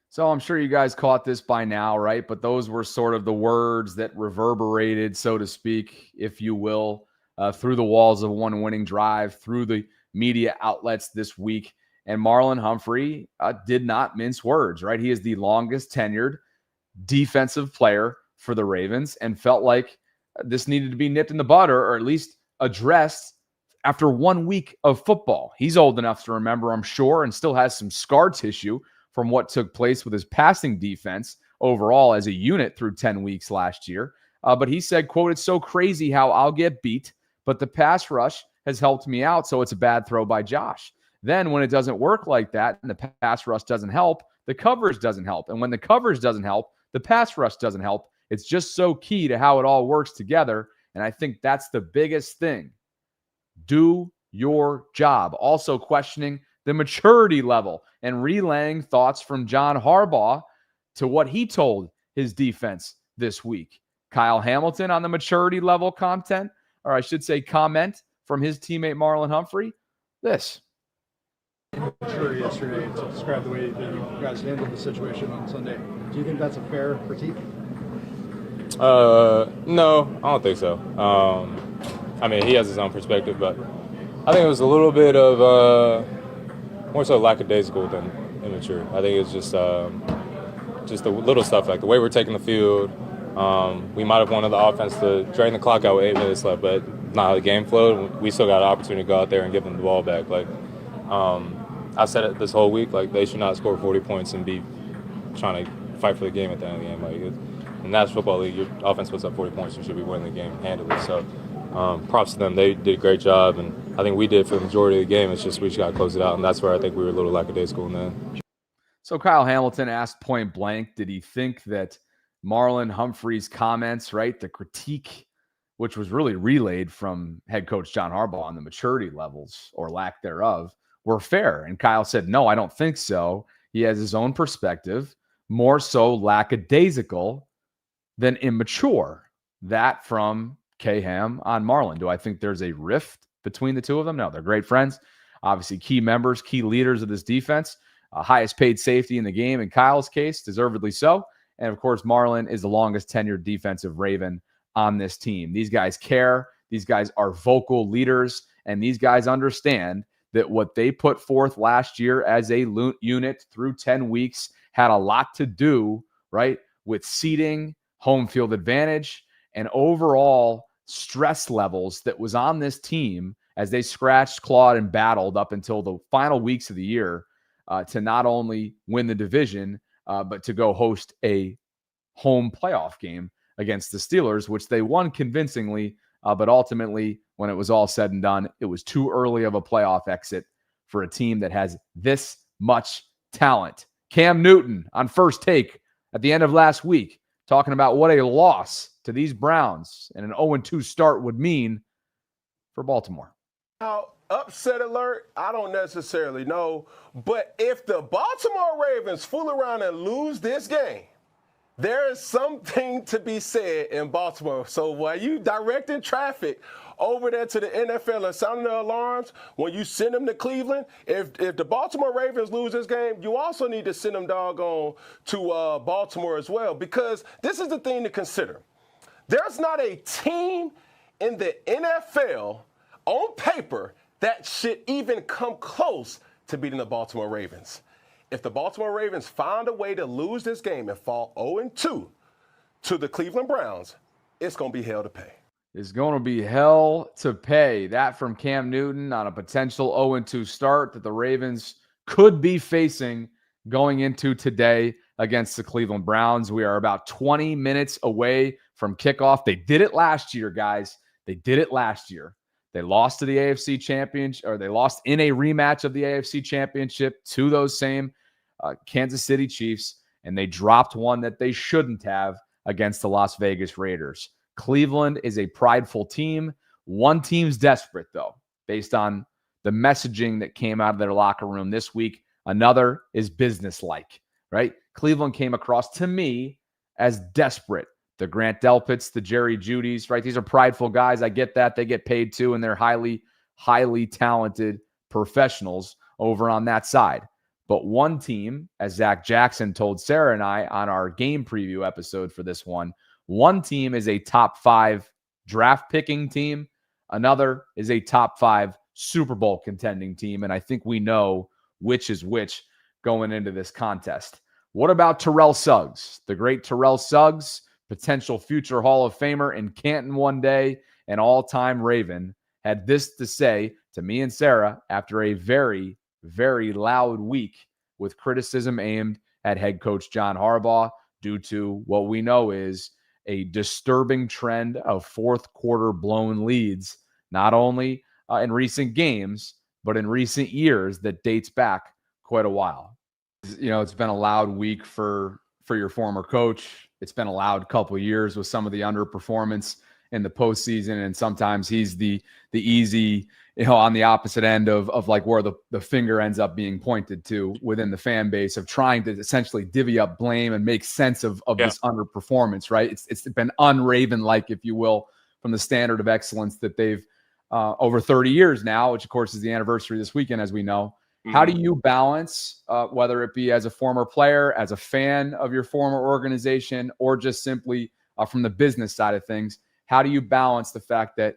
So I'm sure you guys caught this by now, right? But those were sort of the words that reverberated, so to speak, if you will, through the walls of one winning drive, through the media outlets this week. And Marlon Humphrey did not mince words, right? He is the longest tenured defensive player for the Ravens and felt like this needed to be nipped in the bud or at least addressed after 1 week of football. He's old enough to remember, I'm sure, and still has some scar tissue from what took place with his passing defense overall as a unit through 10 weeks last year. But he said, quote, "It's so crazy how I'll get beat, but the pass rush has helped me out, so it's a bad throw by Josh. Then when it doesn't work like that and the pass rush doesn't help, the coverage doesn't help. And when the coverage doesn't help, the pass rush doesn't help. It's just so key to how it all works together." And I think that's the biggest thing. Do your job. Also questioning the maturity level and relaying thoughts from John Harbaugh to what he told his defense this week. Kyle Hamilton on the maturity level comment from his teammate Marlon Humphrey. This. Maturity yesterday to describe the way that you guys handled the situation on Sunday. Do you think that's a fair critique? No, I don't think so. I mean, he has his own perspective, but I think it was a little bit of more so lackadaisical than immature. I think it's just the little stuff, like the way we're taking the field. We might have wanted the offense to drain the clock out with 8 minutes left, but not how the game flowed. We still got an opportunity to go out there and give them the ball back. Like I've said it this whole week, like they should not score 40 points and be trying to fight for the game at the end of the game. Like in the National Football League, your offense puts up 40 points, you should be winning the game handily. So props to them. They did a great job, and I think we did for the majority of the game. It's just we just got to close it out, and that's where I think we were a little lackadaisical in that. So Kyle Hamilton asked point blank, did he think that Marlon Humphrey's comments, right, the critique, which was really relayed from head coach John Harbaugh on the maturity levels or lack thereof, were fair. And Kyle said, no, I don't think so. He has his own perspective, more so lackadaisical than immature. That from K-Ham on Marlon. Do I think there's a rift between the two of them? No, they're great friends. Obviously, key members, key leaders of this defense. Highest paid safety in the game in Kyle's case, deservedly so. And, of course, Marlon is the longest tenured defensive Raven on this team. These guys care. These guys are vocal leaders. And these guys understand that what they put forth last year as a unit through 10 weeks had a lot to do, right, with seeding, home field advantage, and overall stress levels that was on this team as they scratched, clawed, and battled up until the final weeks of the year to not only win the division, but to go host a home playoff game against the Steelers, which they won convincingly. But ultimately, when it was all said and done, it was too early of a playoff exit for a team that has this much talent. Cam Newton on First Take at the end of last week, talking about what a loss to these Browns and an 0-2 start would mean for Baltimore. Now, upset alert, I don't necessarily know. But if the Baltimore Ravens fool around and lose this game, there is something to be said in Baltimore. So while you directing traffic over there to the NFL and sounding the alarms, when you send them to Cleveland, if the Baltimore Ravens lose this game, you also need to send them doggone to Baltimore as well, because this is the thing to consider. There's not a team in the NFL on paper that should even come close to beating the Baltimore Ravens. If the Baltimore Ravens find a way to lose this game and fall 0-2 to the Cleveland Browns, it's going to be hell to pay. It's going to be hell to pay. That from Cam Newton on a potential 0-2 start that the Ravens could be facing going into today against the Cleveland Browns. We are about 20 minutes away from kickoff. They did it last year, guys. They did it last year. They lost to the AFC Championship, or they lost in a rematch of the AFC Championship to those same Kansas City Chiefs, and they dropped one that they shouldn't have against the Las Vegas Raiders. Cleveland is a prideful team. One team's desperate, though, based on the messaging that came out of their locker room this week. Another is businesslike, right? Cleveland came across to me as desperate. The Grant Delpits, the Jerry Judys, right? These are prideful guys. I get that. They get paid too, and they're highly, highly talented professionals over on that side. But one team, as Zach Jackson told Sarah and I on our game preview episode for this one team is a top 5 draft picking team. Another is a top 5 Super Bowl contending team. And I think we know which is which going into this contest. What about Terrell Suggs? The great Terrell Suggs, potential future Hall of Famer in Canton one day, an all-time Raven, had this to say to me and Sarah after a very, very loud week with criticism aimed at head coach John Harbaugh due to what we know is a disturbing trend of fourth quarter blown leads, not only in recent games, but in recent years that dates back quite a while. You know, it's been a loud week for your former coach. It's been a loud couple of years with some of the underperformance in the postseason, and sometimes he's the easy, on the opposite end of like where the finger ends up being pointed to within the fan base of trying to essentially divvy up blame and make sense of this underperformance, right? It's been un-Raven-like, if you will, from the standard of excellence that they've over 30 years now, which of course is the anniversary this weekend, as we know. How do you balance, whether it be as a former player, as a fan of your former organization, or just simply from the business side of things? How do you balance the fact that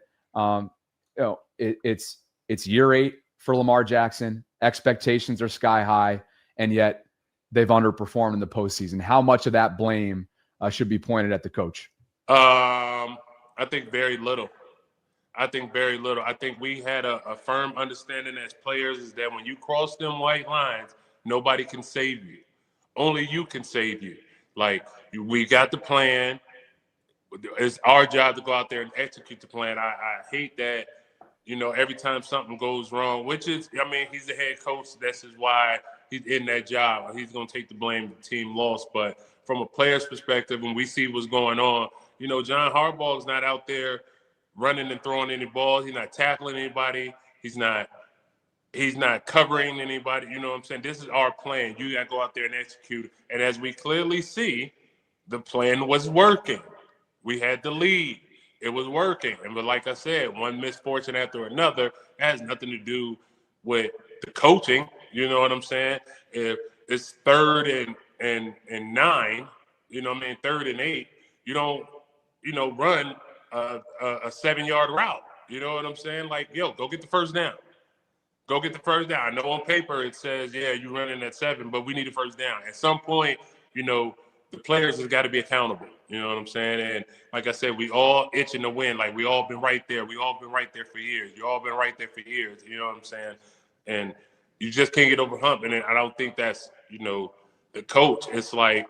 it's year 8 for Lamar Jackson, expectations are sky high, and yet they've underperformed in the postseason? How much of that blame should be pointed at the coach? I think very little. I think we had a firm understanding as players is that when you cross them white lines, nobody can save you. Only you can save you. Like, we got the plan. It's our job to go out there and execute the plan. I hate that, every time something goes wrong, which is, he's the head coach. This is why he's in that job. He's going to take the blame if the team lost. But from a player's perspective, when we see what's going on, John Harbaugh is not out there running and throwing any balls. He's not tackling anybody. He's not He's not covering anybody. You know what I'm saying? This is our plan. You got to go out there and execute. And as we clearly see, the plan was working. We had the lead. It was working. And but like I said, one misfortune after another. It has nothing to do with the coaching. You know what I'm saying? If it's 3rd and 9, you know what I mean, 3rd and 8, you don't, run a 7-yard route. You know what I'm saying? Like, yo, go get the first down. Go get the first down. I know on paper it says, yeah, you're running at 7, but we need a first down. At some point, the players has got to be accountable. You know what I'm saying? And like I said, we all itching to win. Like, we all been right there. We all been right there for years. You all been right there for years. You know what I'm saying? And you just can't get over hump. And I don't think that's, the coach. It's like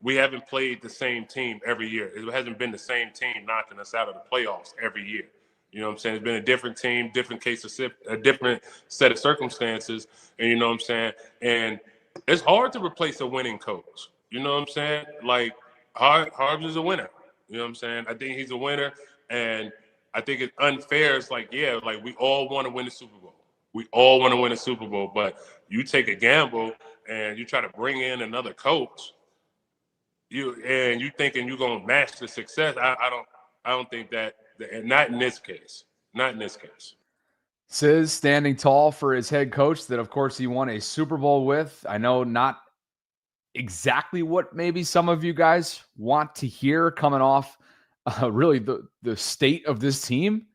we haven't played the same team every year. It hasn't been the same team knocking us out of the playoffs every year. You know what I'm saying? It's been a different team, different case of a different set of circumstances. And you know what I'm saying? And it's hard to replace a winning coach. You know what I'm saying? Like, Harbs is a winner. You know what I'm saying? I think he's a winner. And I think it's unfair. It's like, yeah, like we all want to win the Super Bowl. We all want to win a Super Bowl. But you take a gamble and you try to bring in another coach, you thinking you're going to match the success. I don't think that. And not in this case. Not in this case. Sis standing tall for his head coach that, of course, he won a Super Bowl with. I know not exactly what maybe some of you guys want to hear coming off really the state of this team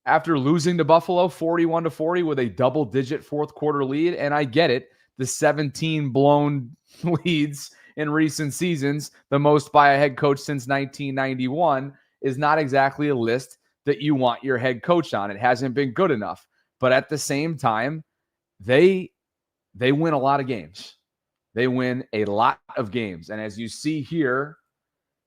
after losing to Buffalo 41-40 with a double-digit fourth quarter lead. And I get it. The 17 blown leads in recent seasons, the most by a head coach since 1991, is not exactly a list that you want your head coach on. It hasn't been good enough. But at the same time, they win a lot of games. They win a lot of games. And as you see here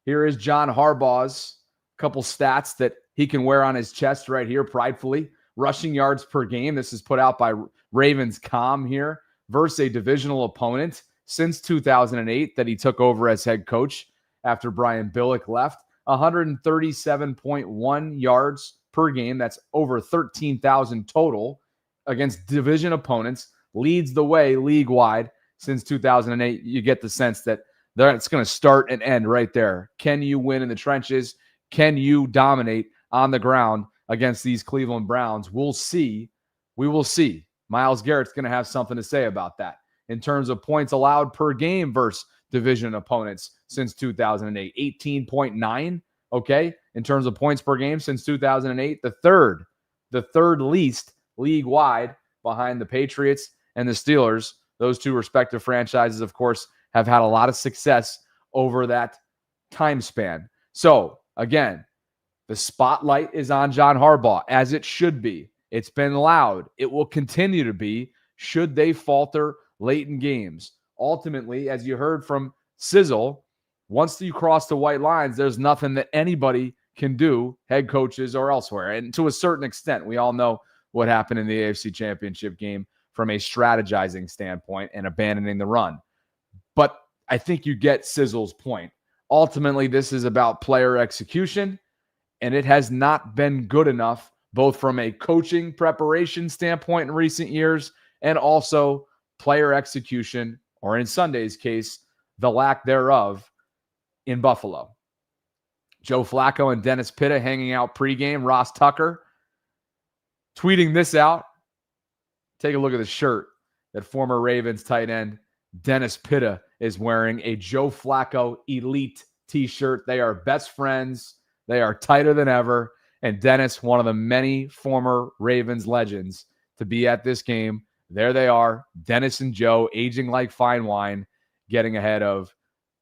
is John Harbaugh's couple stats that he can wear on his chest right here pridefully. Rushing yards per game. This is put out by Ravens.com here versus a divisional opponent since 2008 that he took over as head coach after Brian Billick left. 137.1 yards per game. That's over 13,000 total against division opponents. Leads the way league-wide since 2008. You get the sense that it's going to start and end right there. Can you win in the trenches? Can you dominate on the ground against these Cleveland Browns? We'll see. We will see. Myles Garrett's going to have something to say about that. In terms of points allowed per game versus division opponents since 2008, 18.9. Okay. In terms of points per game since 2008, the third least league wide behind the Patriots and the Steelers. Those two respective franchises, of course, have had a lot of success over that time span. So again, the spotlight is on John Harbaugh, as it should be. It's been loud. It will continue to be should they falter late in games. Ultimately, as you heard from Sizzle, once you cross the white lines, there's nothing that anybody can do, head coaches or elsewhere. And to a certain extent, we all know what happened in the AFC Championship game from a strategizing standpoint and abandoning the run. But I think you get Sizzle's point. Ultimately, this is about player execution, and it has not been good enough, both from a coaching preparation standpoint in recent years and also player execution, or in Sunday's case, the lack thereof in Buffalo. Joe Flacco and Dennis Pitta hanging out pregame. Ross Tucker tweeting this out. Take a look at the shirt that former Ravens tight end Dennis Pitta is wearing, a Joe Flacco elite t-shirt. They are best friends. They are tighter than ever. And Dennis, one of the many former Ravens legends to be at this game. There they are, Dennis and Joe, aging like fine wine, getting ahead of,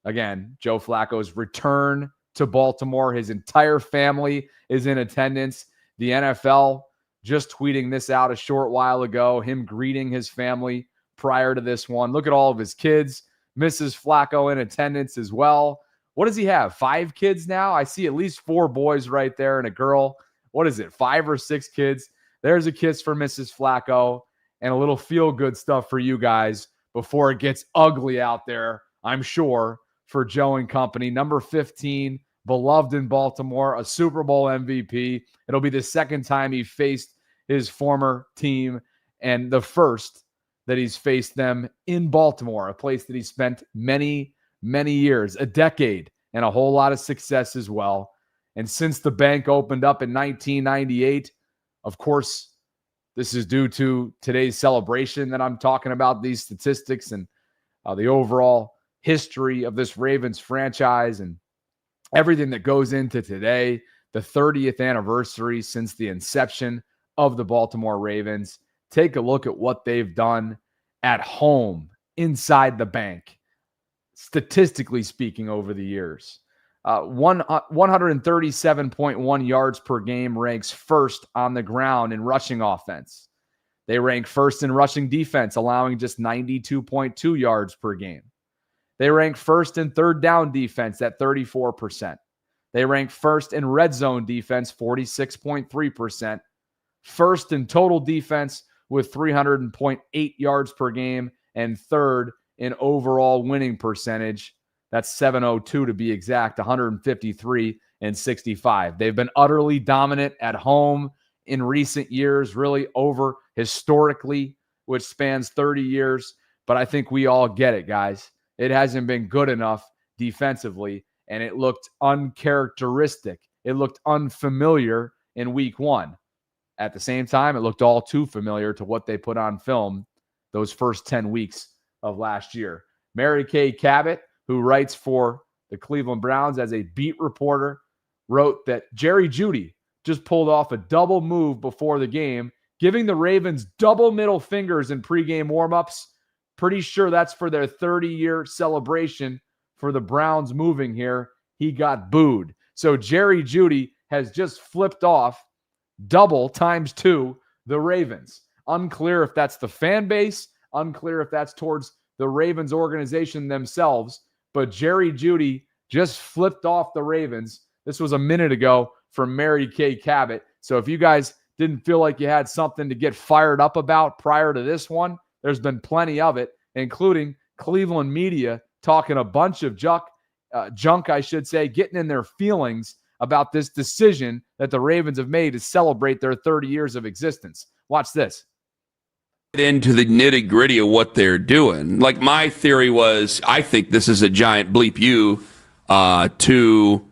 again, Joe Flacco's return to Baltimore. His entire family is in attendance. The NFL just tweeting this out a short while ago, him greeting his family prior to this one. Look at all of his kids. Mrs. Flacco in attendance as well. What does he have? 5 kids now? I see at least 4 boys right there and a girl. What is it? 5 or 6 kids. There's a kiss for Mrs. Flacco and a little feel-good stuff for you guys before it gets ugly out there, I'm sure, for Joe and company. Number 15, beloved in Baltimore, a Super Bowl MVP. It'll be the second time he faced his former team and the first that he's faced them in Baltimore, a place that he spent many, many years, a decade, and a whole lot of success as well. And since the bank opened up in 1998, of course, this is due to today's celebration that I'm talking about, these statistics and the overall history of this Ravens franchise and everything that goes into today, the 30th anniversary since the inception of the Baltimore Ravens. Take a look at what they've done at home inside the bank, statistically speaking, over the years. 137.1 yards per game ranks first on the ground in rushing offense. They rank first in rushing defense, allowing just 92.2 yards per game. They rank first in third down defense at 34%. They rank first in red zone defense, 46.3%. First in total defense with 300.8 yards per game, and third in overall winning percentage. That's 702 to be exact, 153 and 65. They've been utterly dominant at home in recent years, really over historically, which spans 30 years. But I think we all get it, guys. It hasn't been good enough defensively, and it looked uncharacteristic. It looked unfamiliar in week one. At the same time, it looked all too familiar to what they put on film those first 10 weeks of last year. Mary Kay Cabot, who writes for the Cleveland Browns as a beat reporter, wrote that Jerry Jeudy just pulled off a double move before the game, giving the Ravens double middle fingers in pregame warmups. Pretty sure that's for their 30-year celebration for the Browns moving here. He got booed. So Jerry Jeudy has just flipped off double times two the Ravens. Unclear if that's the fan base, unclear if that's towards the Ravens organization themselves, but Jerry Jeudy just flipped off the Ravens. This was a minute ago from Mary Kay Cabot. So if you guys didn't feel like you had something to get fired up about prior to this one, there's been plenty of it, including Cleveland media talking a bunch of junk, I should say, getting in their feelings about this decision that the Ravens have made to celebrate their 30 years of existence. Watch this. Into the nitty gritty of what they're doing. Like, my theory was, I think this is a giant bleep you to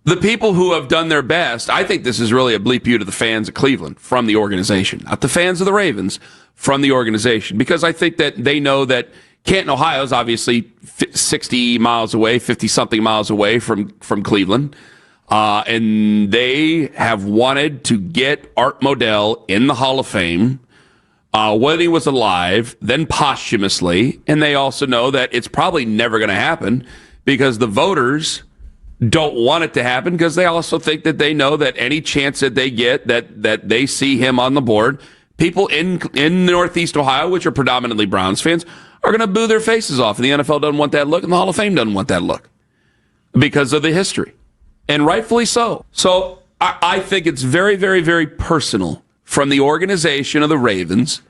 the people who have done their best. I think this is really a bleep you to the fans of Cleveland from the organization, not the fans of the Ravens, from the organization, because I think that they know that Canton, Ohio is obviously 60 miles away, 50-something miles away from Cleveland. And they have wanted to get Art Modell in the Hall of Fame when he was alive, then posthumously. And they also know that it's probably never going to happen because the voters don't want it to happen, because they also think that they know that any chance that they get that they see him on the board, people in Northeast Ohio, which are predominantly Browns fans, are going to boo their faces off. And the NFL doesn't want that look, and the Hall of Fame doesn't want that look because of the history. And rightfully so. So I think it's very, very, very personal from the organization of the Ravens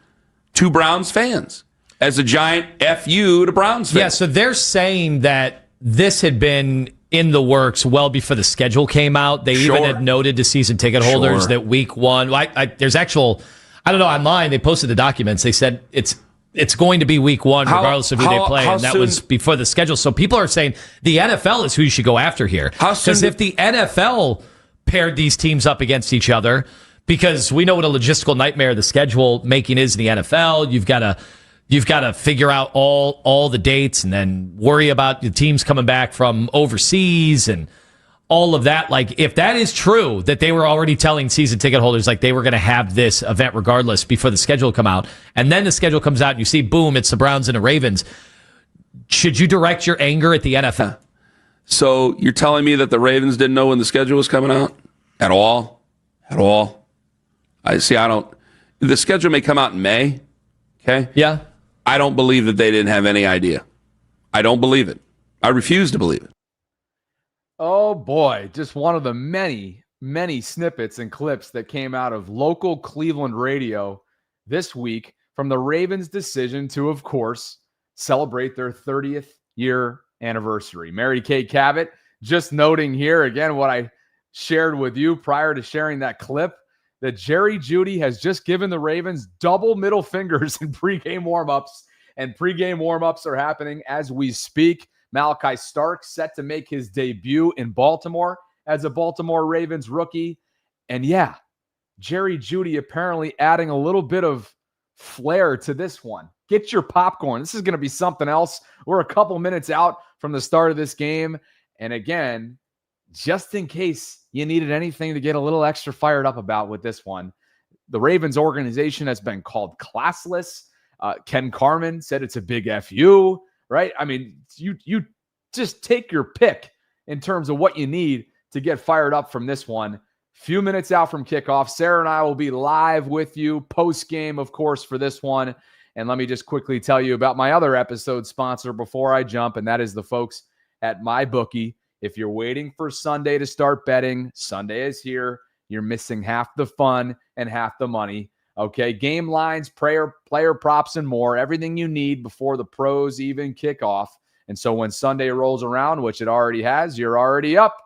to Browns fans as a giant FU to Browns fans. Yeah, so they're saying that this had been in the works well before the schedule came out. They even had noted to season ticket holders that week one, there's actual, I don't know, online, they posted the documents. They said it's going to be week one, regardless of who they play, and that was before the schedule. So people are saying the NFL is who you should go after here. Because if the NFL paired these teams up against each other, because we know what a logistical nightmare the schedule making is in the NFL, you've got to figure out all the dates and then worry about the teams coming back from overseas and all of that. Like, if that is true, that they were already telling season ticket holders like they were going to have this event regardless before the schedule come out, and then the schedule comes out and you see, boom, it's the Browns and the Ravens, should you direct your anger at the NFL? So you're telling me that the Ravens didn't know when the schedule was coming out? At all? The schedule may come out in May, okay? Yeah. I don't believe that they didn't have any idea. I don't believe it. I refuse to believe it. Oh boy, just one of the many, many snippets and clips that came out of local Cleveland radio this week from the Ravens' decision to, of course, celebrate their 30th year anniversary. Mary Kay Cabot just noting here again what I shared with you prior to sharing that clip, that Jerry Jeudy has just given the Ravens double middle fingers in pregame warmups, and pregame warmups are happening as we speak. Malachi Stark set to make his debut in Baltimore as a Baltimore Ravens rookie. And yeah, Jerry Jeudy apparently adding a little bit of flair to this one. Get your popcorn. This is going to be something else. We're a couple minutes out from the start of this game. And again, just in case you needed anything to get a little extra fired up about with this one, the Ravens organization has been called classless. Ken Carman said it's a big FU, right? I mean, you just take your pick in terms of what you need to get fired up from this one. Few minutes out from kickoff, Sarah and I will be live with you post-game, of course, for this one. And let me just quickly tell you about my other episode sponsor before I jump, and that is the folks at MyBookie. If you're waiting for Sunday to start betting, Sunday is here. You're missing half the fun and half the money. Okay, game lines, player props, and more. Everything you need before the pros even kick off. And so when Sunday rolls around, which it already has, you're already up.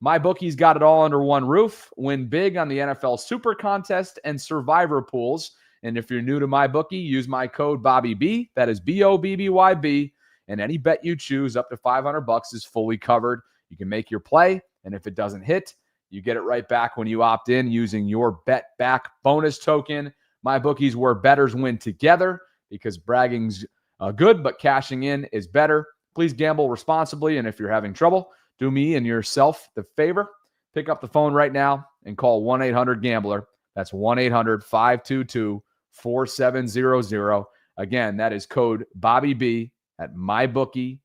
MyBookie's got it all under one roof. Win big on the NFL Super Contest and Survivor pools. And if you're new to MyBookie, use my code BobbyB. That is BOBBYB. And any bet you choose up to $500 is fully covered. You can make your play, and if it doesn't hit, you get it right back when you opt in using your bet back bonus token. MyBookie's where bettors win together because bragging's good, but cashing in is better. Please gamble responsibly, and if you're having trouble, do me and yourself the favor. Pick up the phone right now and call 1-800-GAMBLER. That's 1-800-522-4700. Again, that is code BobbyB at MyBookie.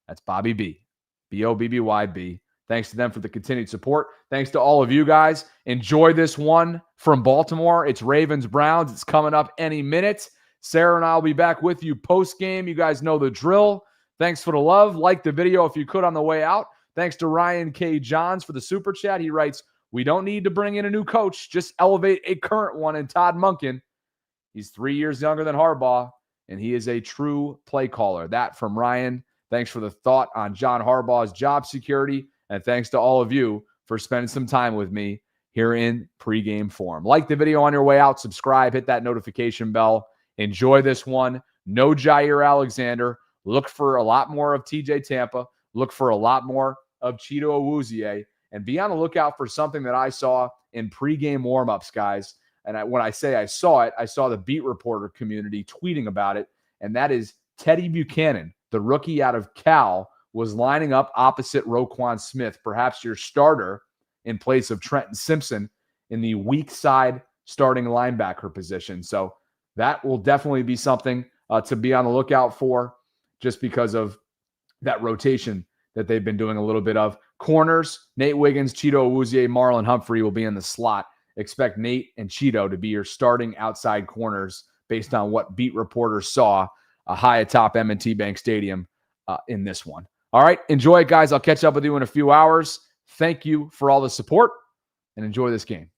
That's Bobby B. BOBBYB. Thanks to them for the continued support. Thanks to all of you guys. Enjoy this one from Baltimore. It's Ravens-Browns. It's coming up any minute. Sarah and I will be back with you post-game. You guys know the drill. Thanks for the love. Like the video if you could on the way out. Thanks to Ryan K. Johns for the super chat. He writes, we don't need to bring in a new coach. Just elevate a current one in Todd Monken. He's 3 years younger than Harbaugh, and he is a true play caller. That from Ryan. Thanks for the thought on John Harbaugh's job security. And thanks to all of you for spending some time with me here in pregame form. Like the video on your way out. Subscribe. Hit that notification bell. Enjoy this one. No Jair Alexander. Look for a lot more of TJ Tampa. Look for a lot more of Chido Awuzie. And be on the lookout for something that I saw in pregame warmups, guys. And when I say I saw it, I saw the beat reporter community tweeting about it. And that is Teddy Buchanan, the rookie out of Cal, was lining up opposite Roquan Smith, perhaps your starter in place of Trenton Simpson in the weak side starting linebacker position. So that will definitely be something to be on the lookout for just because of that rotation that they've been doing a little bit of. Corners, Nate Wiggins, Chido Awuzie, Marlon Humphrey will be in the slot. Expect Nate and Chido to be your starting outside corners based on what beat reporters saw high atop M&T Bank Stadium in this one. All right, enjoy it, guys. I'll catch up with you in a few hours. Thank you for all the support, and enjoy this game.